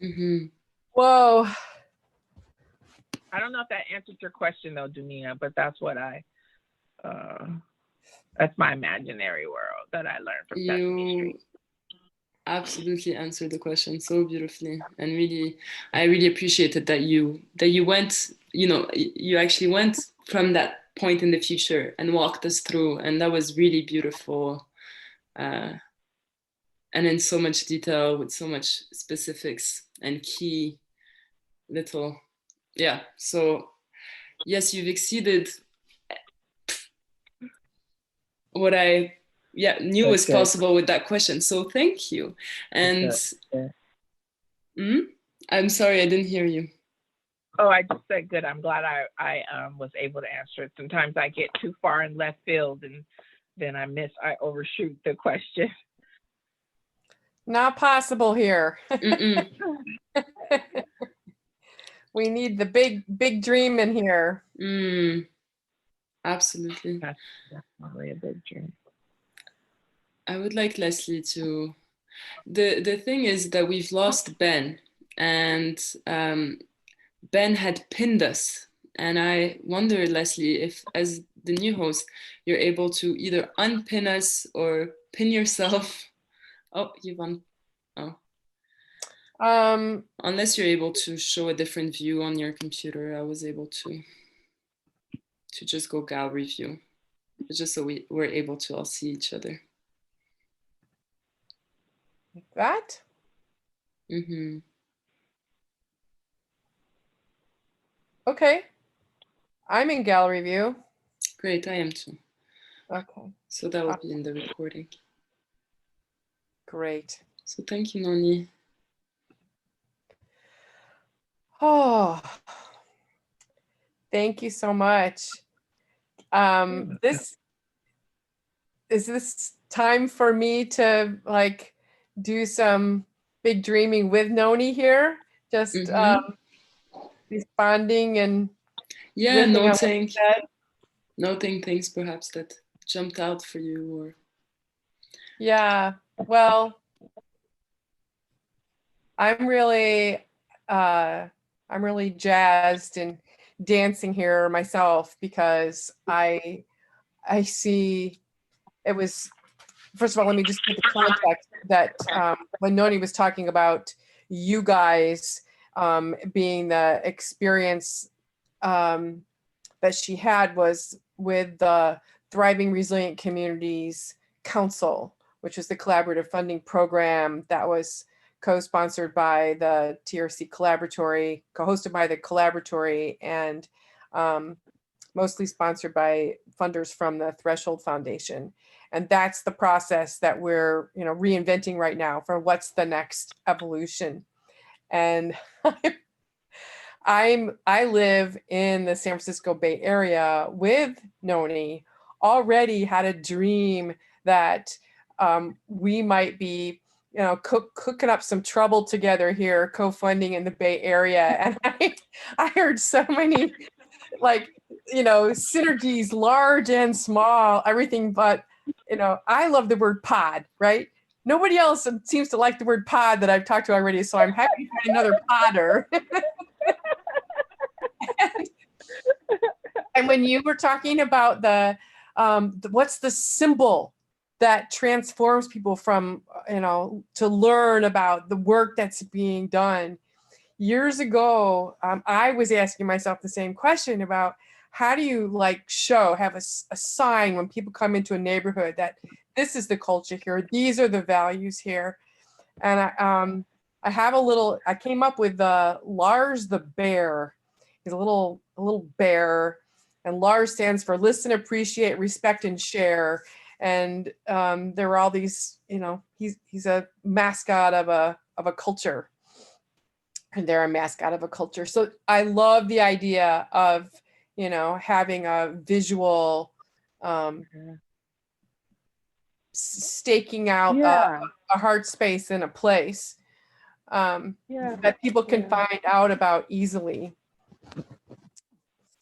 Mm-hmm. Whoa. I don't know if that answered your question though, Dunina, but that's what that's my imaginary world that I learned from Sesame Street. Absolutely answered the question so beautifully, and really, I really appreciated that you went, you actually went from that point in the future and walked us through, and that was really beautiful, and in so much detail with so much specifics and key little, yeah. So yes, you've exceeded what I knew was possible with that question. So thank you. And I'm sorry, I didn't hear you. Oh, I just said good. I'm glad I was able to answer it. Sometimes I get too far in left field and then I overshoot the question. Not possible here. We need the big dream in here. Absolutely. That's definitely a big dream. I would like Leslie to, the thing is that we've lost Ben, and Ben had pinned us. And I wonder, Leslie, if as the new host, you're able to either unpin us or pin yourself. Oh, Yvonne. Oh. Unless you're able to show a different view on your computer, I was able to just go gallery view, just so we're able to all see each other. Like that? Mm-hmm. Okay. I'm in gallery view. Great, I am too. Okay. So that will be in the recording. Great. So thank you, Noni. Oh, thank you so much. This is this time for me to like do some big dreaming with Noni here, just responding and noting things perhaps that jumped out for you, or well, I'm really jazzed and dancing here myself, because I see it was, first of all, let me just put the context that when Noni was talking about you guys being the experience that she had was with the Thriving Resilient Communities Council, which was the collaborative funding program that was co-sponsored by the TRC Collaboratory, co-hosted by the Collaboratory, and mostly sponsored by funders from the Threshold Foundation. And that's the process that we're, reinventing right now for what's the next evolution. And I live in the San Francisco Bay Area with Noni, already had a dream that we might be, cooking up some trouble together here, co-funding in the Bay Area. And I heard so many synergies, large and small, everything. But, I love the word pod, right? Nobody else seems to like the word pod that I've talked to already. So I'm happy to find another podder. And when you were talking about what's the symbol that transforms people from, to learn about the work that's being done. Years ago, I was asking myself the same question about how do you have a sign when people come into a neighborhood that this is the culture here, these are the values here. And I came up with Lars the Bear. He's a little bear, and Lars stands for listen, appreciate, respect, and share. And there were all these, he's a mascot of a culture. and they're a mascot of a culture. So I love the idea of, you know, having a visual, staking out a heart space in a place that people can find out about easily.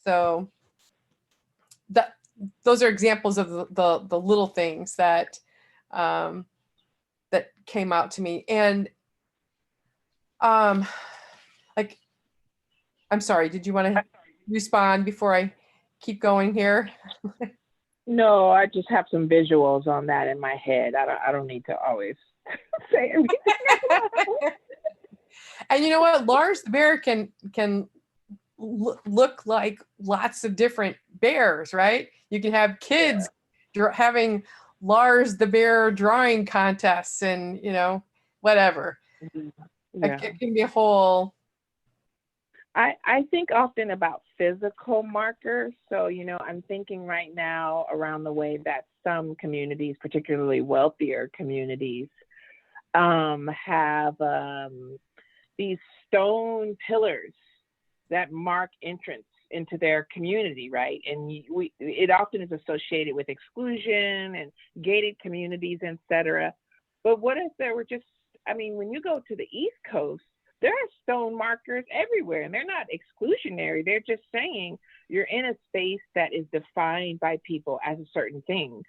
So that those are examples of the little things that that came out to me. And like, I'm sorry, did you want to respond before I keep going here? No, I just have some visuals on that in my head. I don't need to always say everything. And you know what? Lars the bear can look like lots of different bears, right? You can have kids having Lars the bear drawing contests and, you know, whatever. It can be a whole. I think often about physical markers. So, you know, I'm thinking right now around the way that some communities, particularly wealthier communities, have these stone pillars that mark entrance into their community, right? And it often is associated with exclusion and gated communities, etc. But what if there were just, I mean, when you go to the East Coast, there are stone markers everywhere, and they're not exclusionary. They're just saying you're in a space that is defined by people as a certain thing.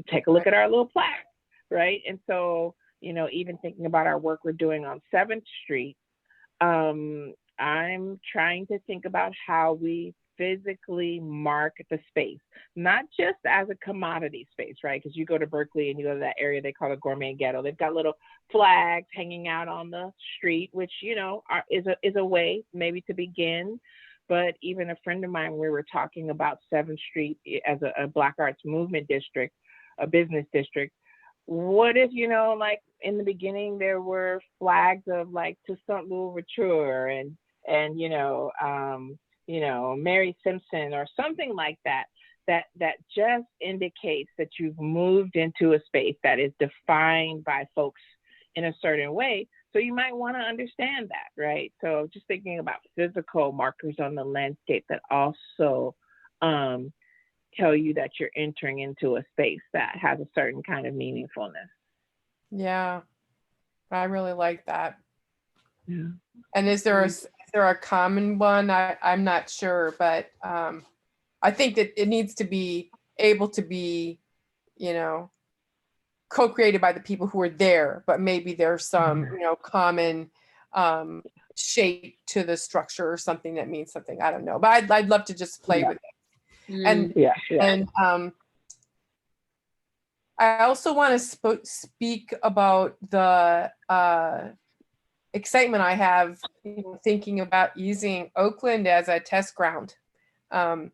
Take a look at our little plaque, right? And so, you know, even thinking about our work we're doing on 7th Street, I'm trying to think about how we physically mark the space, not just as a commodity space, right? Because you go to Berkeley and you go to that area they call the gourmet ghetto. They've got little flags hanging out on the street, which, you know, is a way maybe to begin. But even a friend of mine, we were talking about 7th Street as a Black Arts Movement district, a business district. What if, you know, like in the beginning there were flags of like Toussaint Louverture and you know, Mary Simpson or something like that, that just indicates that you've moved into a space that is defined by folks in a certain way. So you might want to understand that, right? So just thinking about physical markers on the landscape that also tell you that you're entering into a space that has a certain kind of meaningfulness. Yeah, I really like that. Yeah. And is there a common one? I'm not sure, but I think that it needs to be able to be, you know, co-created by the people who are there, but maybe there's some, you know, common shape to the structure or something that means something. I don't know, but I'd love to just play with it. And I also want to speak about the excitement I have, you know, thinking about using Oakland as a test ground. I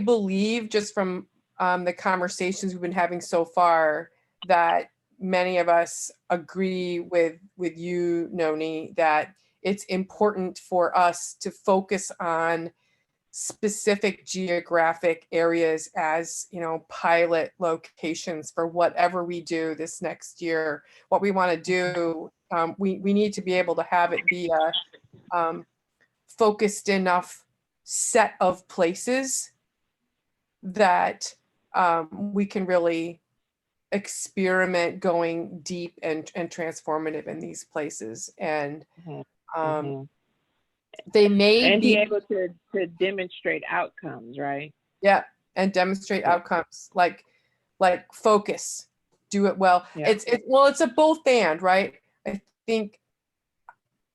believe just from the conversations we've been having so far that many of us agree with you, Noni, that it's important for us to focus on specific geographic areas as, you know, pilot locations for whatever we do this next year. What we want to do, we need to be able to have it be a focused enough set of places that we can really experiment going deep and transformative in these places. And they may be able to demonstrate outcomes, right? Yeah, and demonstrate outcomes like focus, do it well. Yeah. It's a both and, right? I think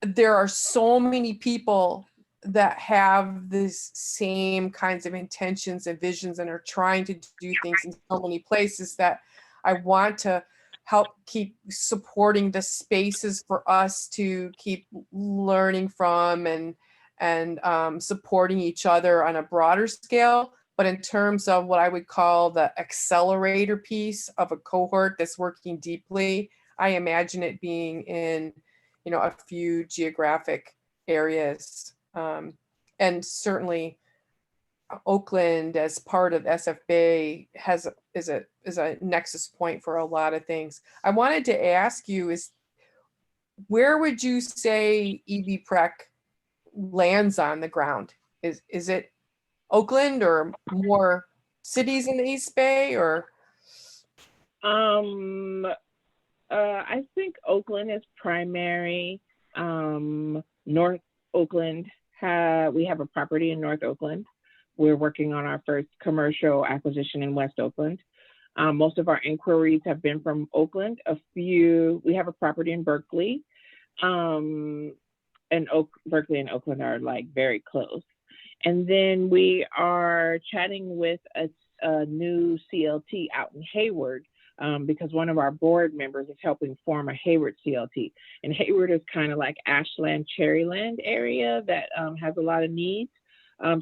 there are so many people that have this same kinds of intentions and visions and are trying to do things in so many places that I want to help keep supporting the spaces for us to keep learning from and supporting each other on a broader scale. But in terms of what I would call the accelerator piece of a cohort that's working deeply, I imagine it being in, you know, a few geographic areas. And certainly Oakland as part of SFBA is a nexus point for a lot of things. I wanted to ask you where would you say EV-Prec lands on the ground? Is it Oakland or more cities in the East Bay, or? I think Oakland is primary. North Oakland, we have a property in North Oakland. We're working on our first commercial acquisition in West Oakland. Most of our inquiries have been from Oakland. We have a property in Berkeley, and Berkeley and Oakland are like very close. And then we are chatting with a new CLT out in Hayward, because one of our board members is helping form a Hayward CLT. And Hayward is kind of like Ashland, Cherryland area that has a lot of needs.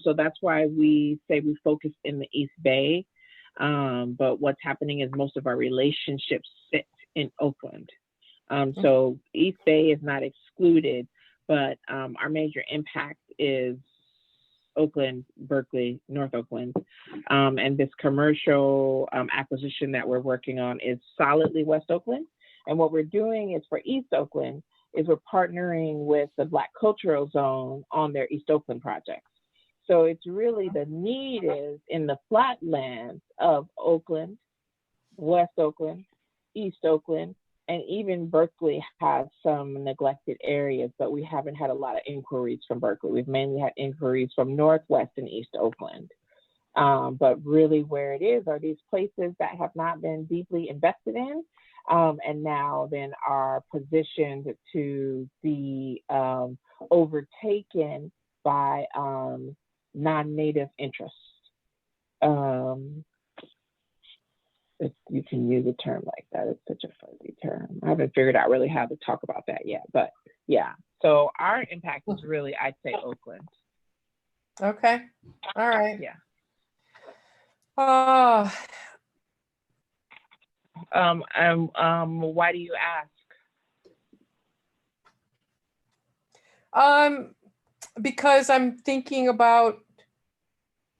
So that's why we say we focus in the East Bay. But what's happening is most of our relationships sit in Oakland. So East Bay is not excluded, but our major impact is Oakland, Berkeley, North Oakland. And this commercial acquisition that we're working on is solidly West Oakland. And what we're doing is for East Oakland is we're partnering with the Black Cultural Zone on their East Oakland projects. So it's really the need is in the flatlands of Oakland, West Oakland, East Oakland, and even Berkeley has some neglected areas, but we haven't had a lot of inquiries from Berkeley. We've mainly had inquiries from Northwest and East Oakland. But really where it is are these places that have not been deeply invested in, and now then are positioned to be overtaken by non-native interests. If you can use a term like that, it's such a fuzzy term. I haven't figured out really how to talk about that yet, but yeah. So our impact is really, I'd say, Oakland. Okay, all right. Yeah. Why do you ask? Because I'm thinking about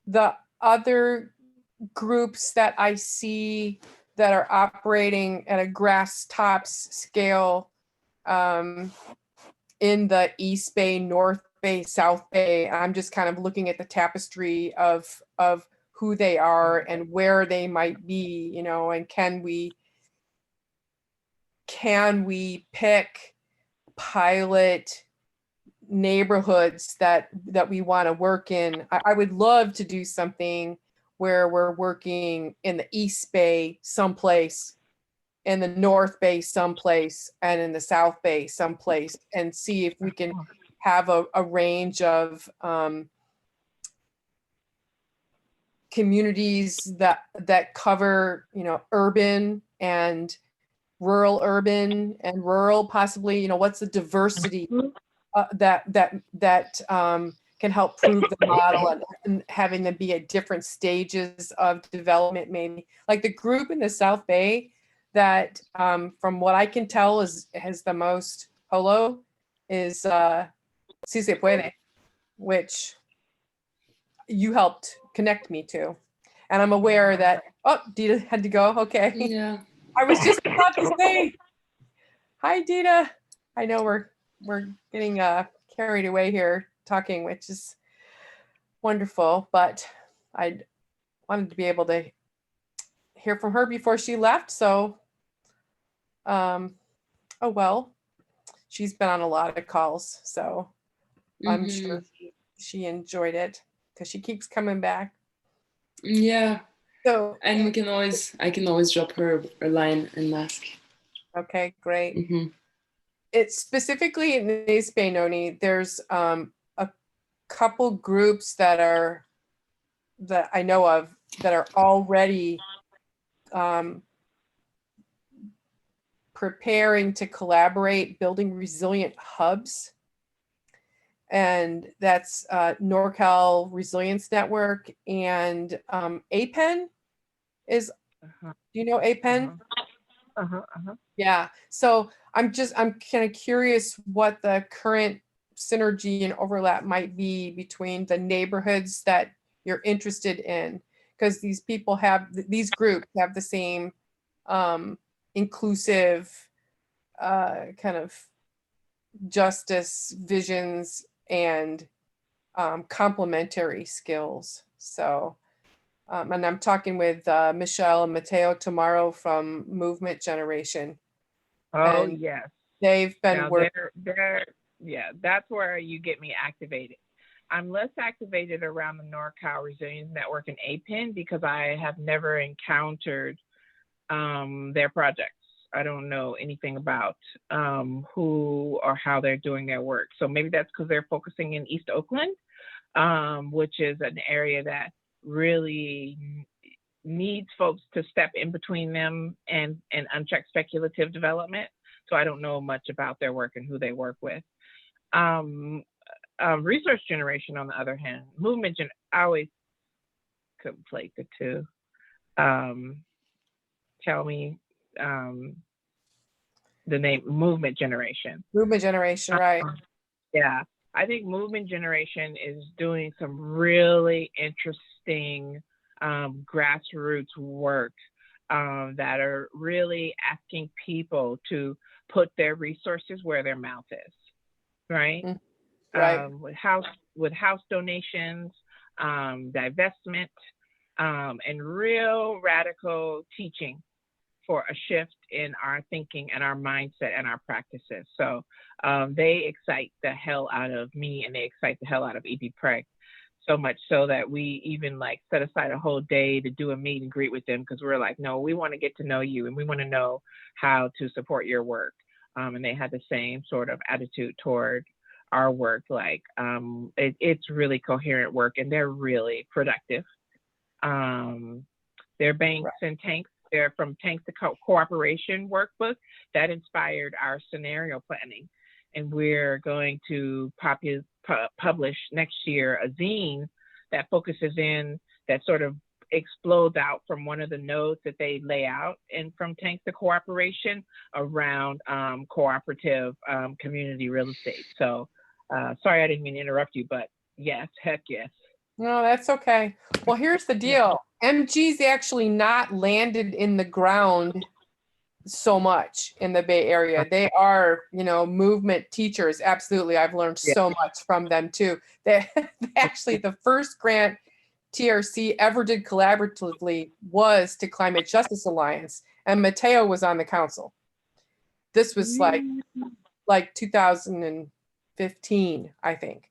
the other groups that I see that are operating at a grass tops scale in the East Bay, North Bay, South Bay. I'm just kind of looking at the tapestry of who they are and where they might be, you know, and can we pick pilot neighborhoods that we want to work in. I would love to do something where we're working in the East Bay someplace, in the North Bay someplace, and in the South Bay someplace, and see if we can have a range of communities that cover, you know, urban and rural, possibly, you know, what's the diversity that can help prove the model, and having them be at different stages of development, maybe. Like the group in the South Bay that, from what I can tell, has the most holo is Si Se Puede, which you helped connect me to. And I'm aware that, oh, Dita had to go. Okay. Yeah. I was just about to say, hi, Dita. I know we're getting carried away here talking, which is wonderful, but I wanted to be able to hear from her before she left. So, oh well, she's been on a lot of calls, so I'm sure she enjoyed it because she keeps coming back. Yeah. So, and I can always drop her a line and ask. Okay, great. It's specifically in the East Bay, Noni, there's a couple groups that I know of that are already preparing to collaborate, building resilient hubs. And that's NorCal Resilience Network and APEN is, do you know APEN? Yeah, so I'm kind of curious what the current synergy and overlap might be between the neighborhoods that you're interested in, because these groups have the same inclusive kind of justice visions and complementary skills. So, and I'm talking with Michelle and Mateo tomorrow from Movement Generation. Oh, And yes. they've been Now working. yeah, that's where you get me activated. I'm less activated around the NorCal Resilience Network and APIN because I have never encountered their projects. I don't know anything about who or how they're doing their work. So maybe that's because they're focusing in East Oakland, which is an area that really needs folks to step in between them and unchecked speculative development. So I don't know much about their work and who they work with. Resource generation, on the other hand, I always conflate the two. Tell me the name, movement generation. Movement Generation, right. Yeah, I think movement generation is doing some really interesting grassroots work that are really asking people to put their resources where their mouth is, right? Right. With house donations, divestment, and real radical teaching for a shift in our thinking and our mindset and our practices. So they excite the hell out of me, and they excite the hell out of E.B. Preg, so much so that we even like set aside a whole day to do a meet and greet with them, because we're like, no, we want to get to know you and we want to know how to support your work. And they had the same sort of attitude toward our work. Like it's really coherent work, and they're really productive. Their banks and tanks, they're from Tanks to Cooperation workbook that inspired our scenario planning. And we're going to publish next year a zine that focuses in, that sort of explodes out from one of the nodes that they lay out and from Tanks to Cooperation around cooperative community real estate. So sorry, I didn't mean to interrupt you, but yes, heck yes. No, that's okay. Well, here's the deal. MG's actually not landed in the ground so much in the Bay Area. They are, movement teachers. Absolutely. I've learned so much from them too. They actually, the first grant TRC ever did collaboratively was to Climate Justice Alliance, and Mateo was on the council. This was like 2015, I think.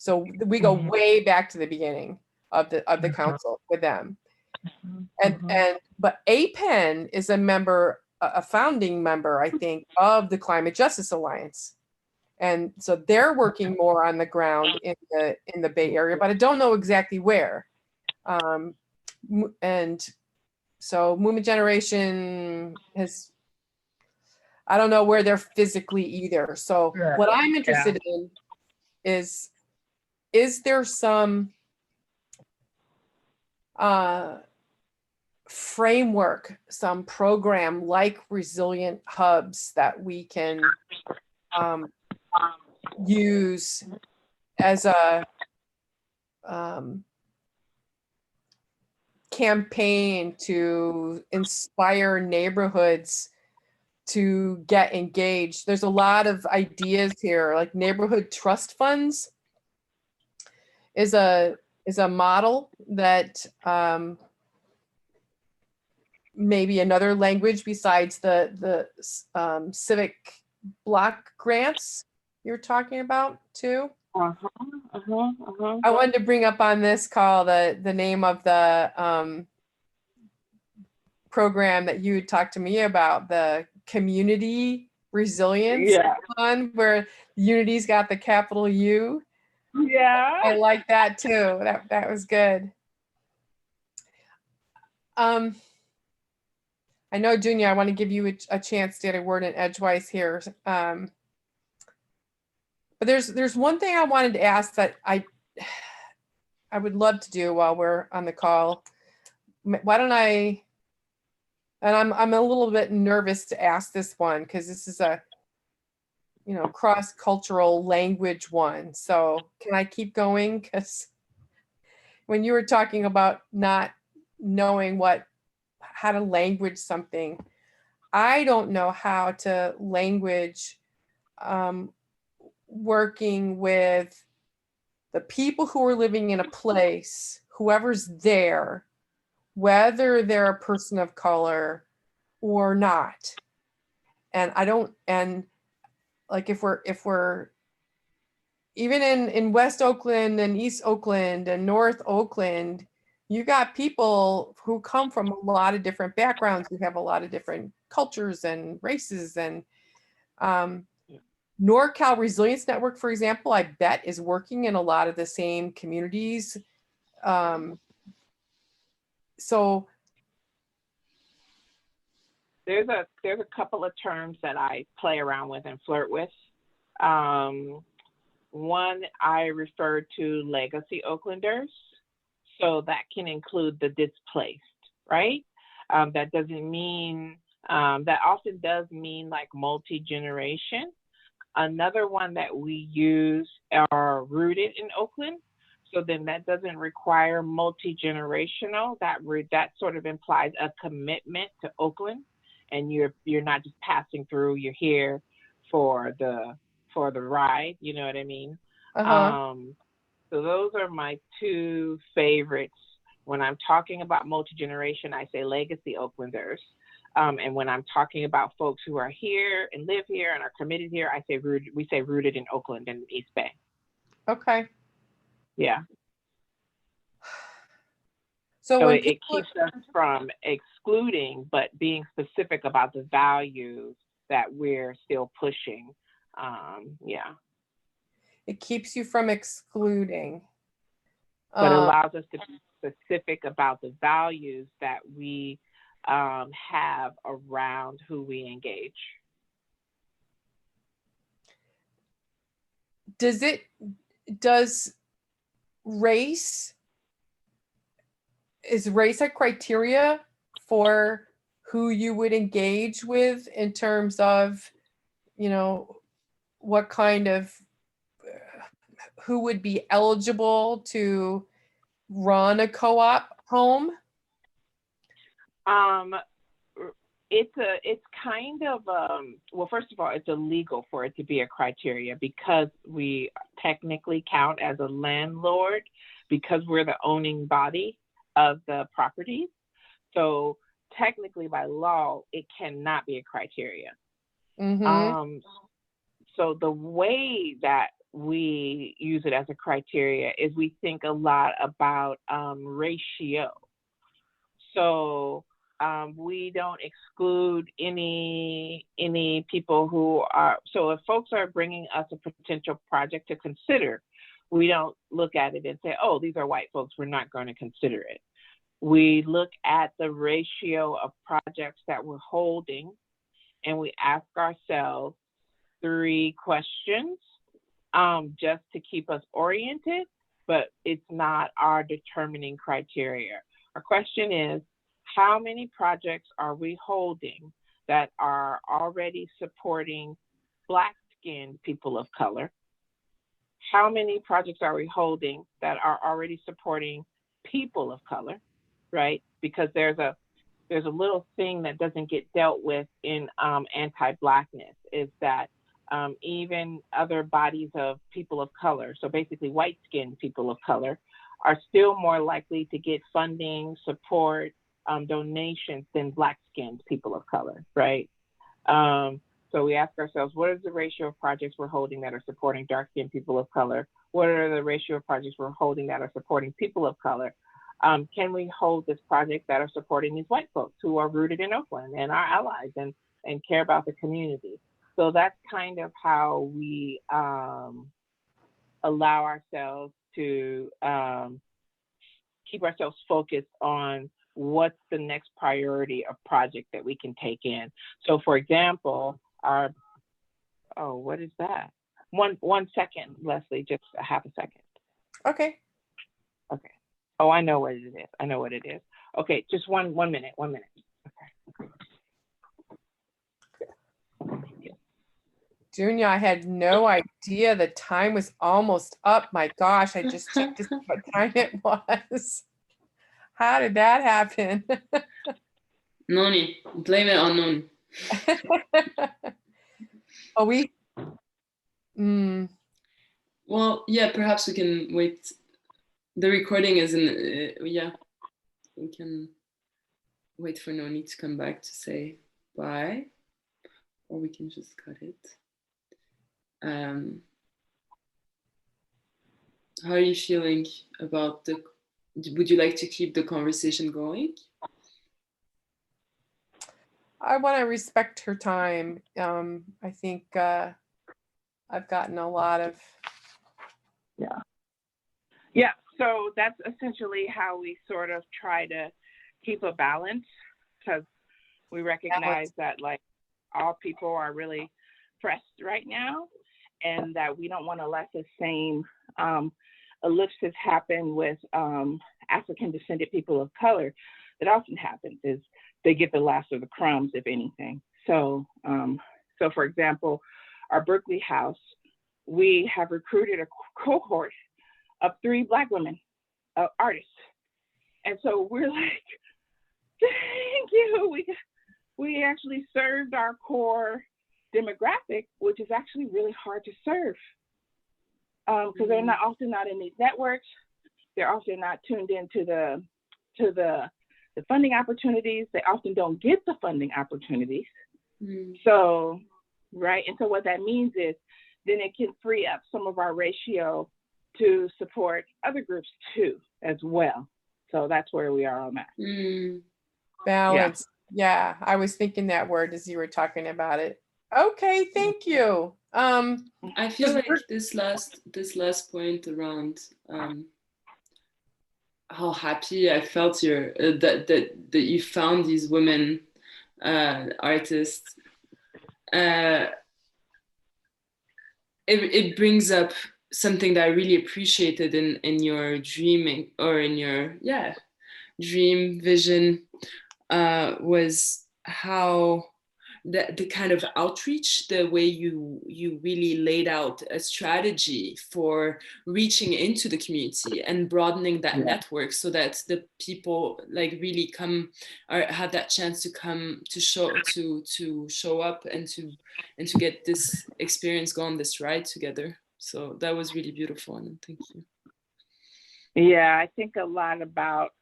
So we go way back to the beginning of the council with them. But APEN is a founding member, I think, of the Climate Justice Alliance. And so they're working more on the ground in the Bay Area, but I don't know exactly where. And so Movement Generation I don't know where they're physically either. So what I'm interested in is there some framework, some program like Resilient Hubs that we can use as a campaign to inspire neighborhoods to get engaged? There's a lot of ideas here, like neighborhood trust funds is a model that maybe another language besides the civic block grants you're talking about too. I wanted to bring up on this call the name of the program that you talked to me about, the Community Resilience Fund, where Unity's got the capital U. Yeah, I like that too. That was good. I know, Junior, I want to give you a chance to get a word in edgewise here. But there's one thing I wanted to ask that I would love to do while we're on the call. Why don't I? And I'm a little bit nervous to ask this one because this is a cross-cultural language one. So can I keep going? Because when you were talking about not knowing how to language something, I don't know how to language working with the people who are living in a place, whoever's there, whether they're a person of color or not. And I don't, and like if we're even in West Oakland and East Oakland and North Oakland, you got people who come from a lot of different backgrounds, who have a lot of different cultures and races. And NorCal Resilience Network, for example, I bet is working in a lot of the same communities. So there's a couple of terms that I play around with and flirt with. One, I refer to legacy Oaklanders. So that can include the displaced, right? That doesn't mean, that often does mean like multi-generation. Another one that we use are rooted in Oakland. So then that doesn't require multi-generational. That sort of implies a commitment to Oakland, and you're not just passing through, you're here for the ride, you know what I mean? So those are my two favorites. When I'm talking about multi-generation, I say legacy Oaklanders. And when I'm talking about folks who are here and live here and are committed here, we say rooted in Oakland and East Bay. Okay. Yeah. So it keeps us from excluding, but being specific about the values that we're still pushing. Yeah. It keeps you from excluding. But allows us to be specific about the values that we have around who we engage. Is race a criteria for who you would engage with in terms of, what kind of, who would be eligible to run a co-op home? It's kind of, well, first of all, it's illegal for it to be a criteria because we technically count as a landlord because we're the owning body of the property. So technically by law, it cannot be a criteria. Mm-hmm. So the way that we use it as a criteria is we think a lot about ratio. So we don't exclude any people who are, so if folks are bringing us a potential project to consider, we don't look at it and say, oh, these are white folks, we're not going to consider it. We look at the ratio of projects that we're holding and we ask ourselves 3 questions just to keep us oriented, but it's not our determining criteria. Our question is, how many projects are we holding that are already supporting Black-skinned people of color? How many projects are we holding that are already supporting people of color, right? Because there's a little thing that doesn't get dealt with in anti-Blackness is that even other bodies of people of color, so basically white-skinned people of color, are still more likely to get funding, support, donations than Black-skinned people of color, right? So we ask ourselves, what is the ratio of projects we're holding that are supporting dark-skinned people of color? What are the ratio of projects we're holding that are supporting people of color? Can we hold this project that are supporting these white folks who are rooted in Oakland and our allies and care about the community? So that's kind of how we allow ourselves to keep ourselves focused on what's the next priority of project that we can take in. So for example, what is that? One second, Leslie, just a half a second. Okay. Okay. Oh, I know what it is. Okay, just one minute. Okay. Junior, I had no idea the time was almost up. My gosh, I just checked to see what time it was. How did that happen? Noni, blame it on Noni. Well, yeah, perhaps we can wait. The recording is in, yeah, we can wait for Noni to come back to say bye, or we can just cut it. How are you feeling about the, would you like to keep the conversation going? I want to respect her time. I think I've gotten a lot of. Yeah, so that's essentially how we sort of try to keep a balance, because we recognize that like all people are really pressed right now, and that we don't want to let the same ellipsis happen with African descended people of color. That often happens is they get the last of the crumbs, if anything. So, so for example, our Berkeley house, we have recruited a cohort of 3 Black women artists, and so we're like, thank you. We actually served our core demographic, which is actually really hard to serve, because they're often not in these networks. They're often not tuned into the funding opportunities. They often don't get the funding opportunities. So, right. And so what that means is then it can free up some of our ratio to support other groups too, as well. So that's where we are on that. Balance. Yeah, I was thinking that word as you were talking about it. Okay, thank you. I feel like this last point around how happy I felt that you found these women artists. It brings up something that I really appreciated in your dreaming, or in your dream vision, was how the kind of outreach, the way you really laid out a strategy for reaching into the community and broadening that network, so that the people like really come, or have that chance to come to show up and to get this experience, go on this ride together. So that was really beautiful, and thank you. Yeah, I think a lot about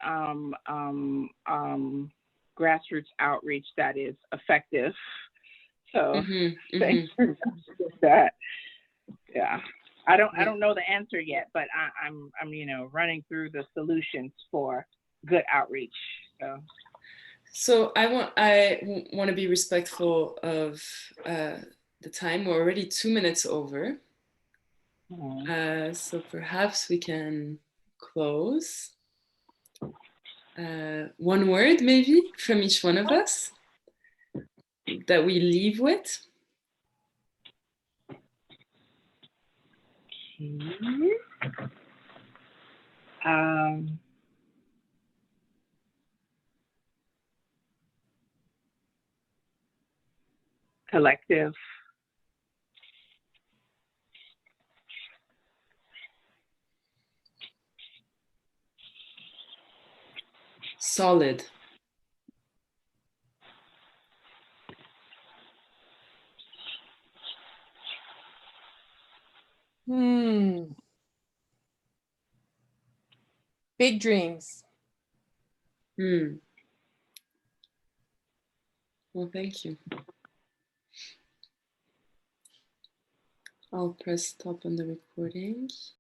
grassroots outreach that is effective. So thanks for that. Yeah, I don't know the answer yet, but I'm running through the solutions for good outreach. So I want to be respectful of the time. We're already 2 minutes over. So perhaps we can close. One word maybe from each one of us that we leave with. Collective. Solid. Big dreams. Well, thank you. I'll press stop on the recording.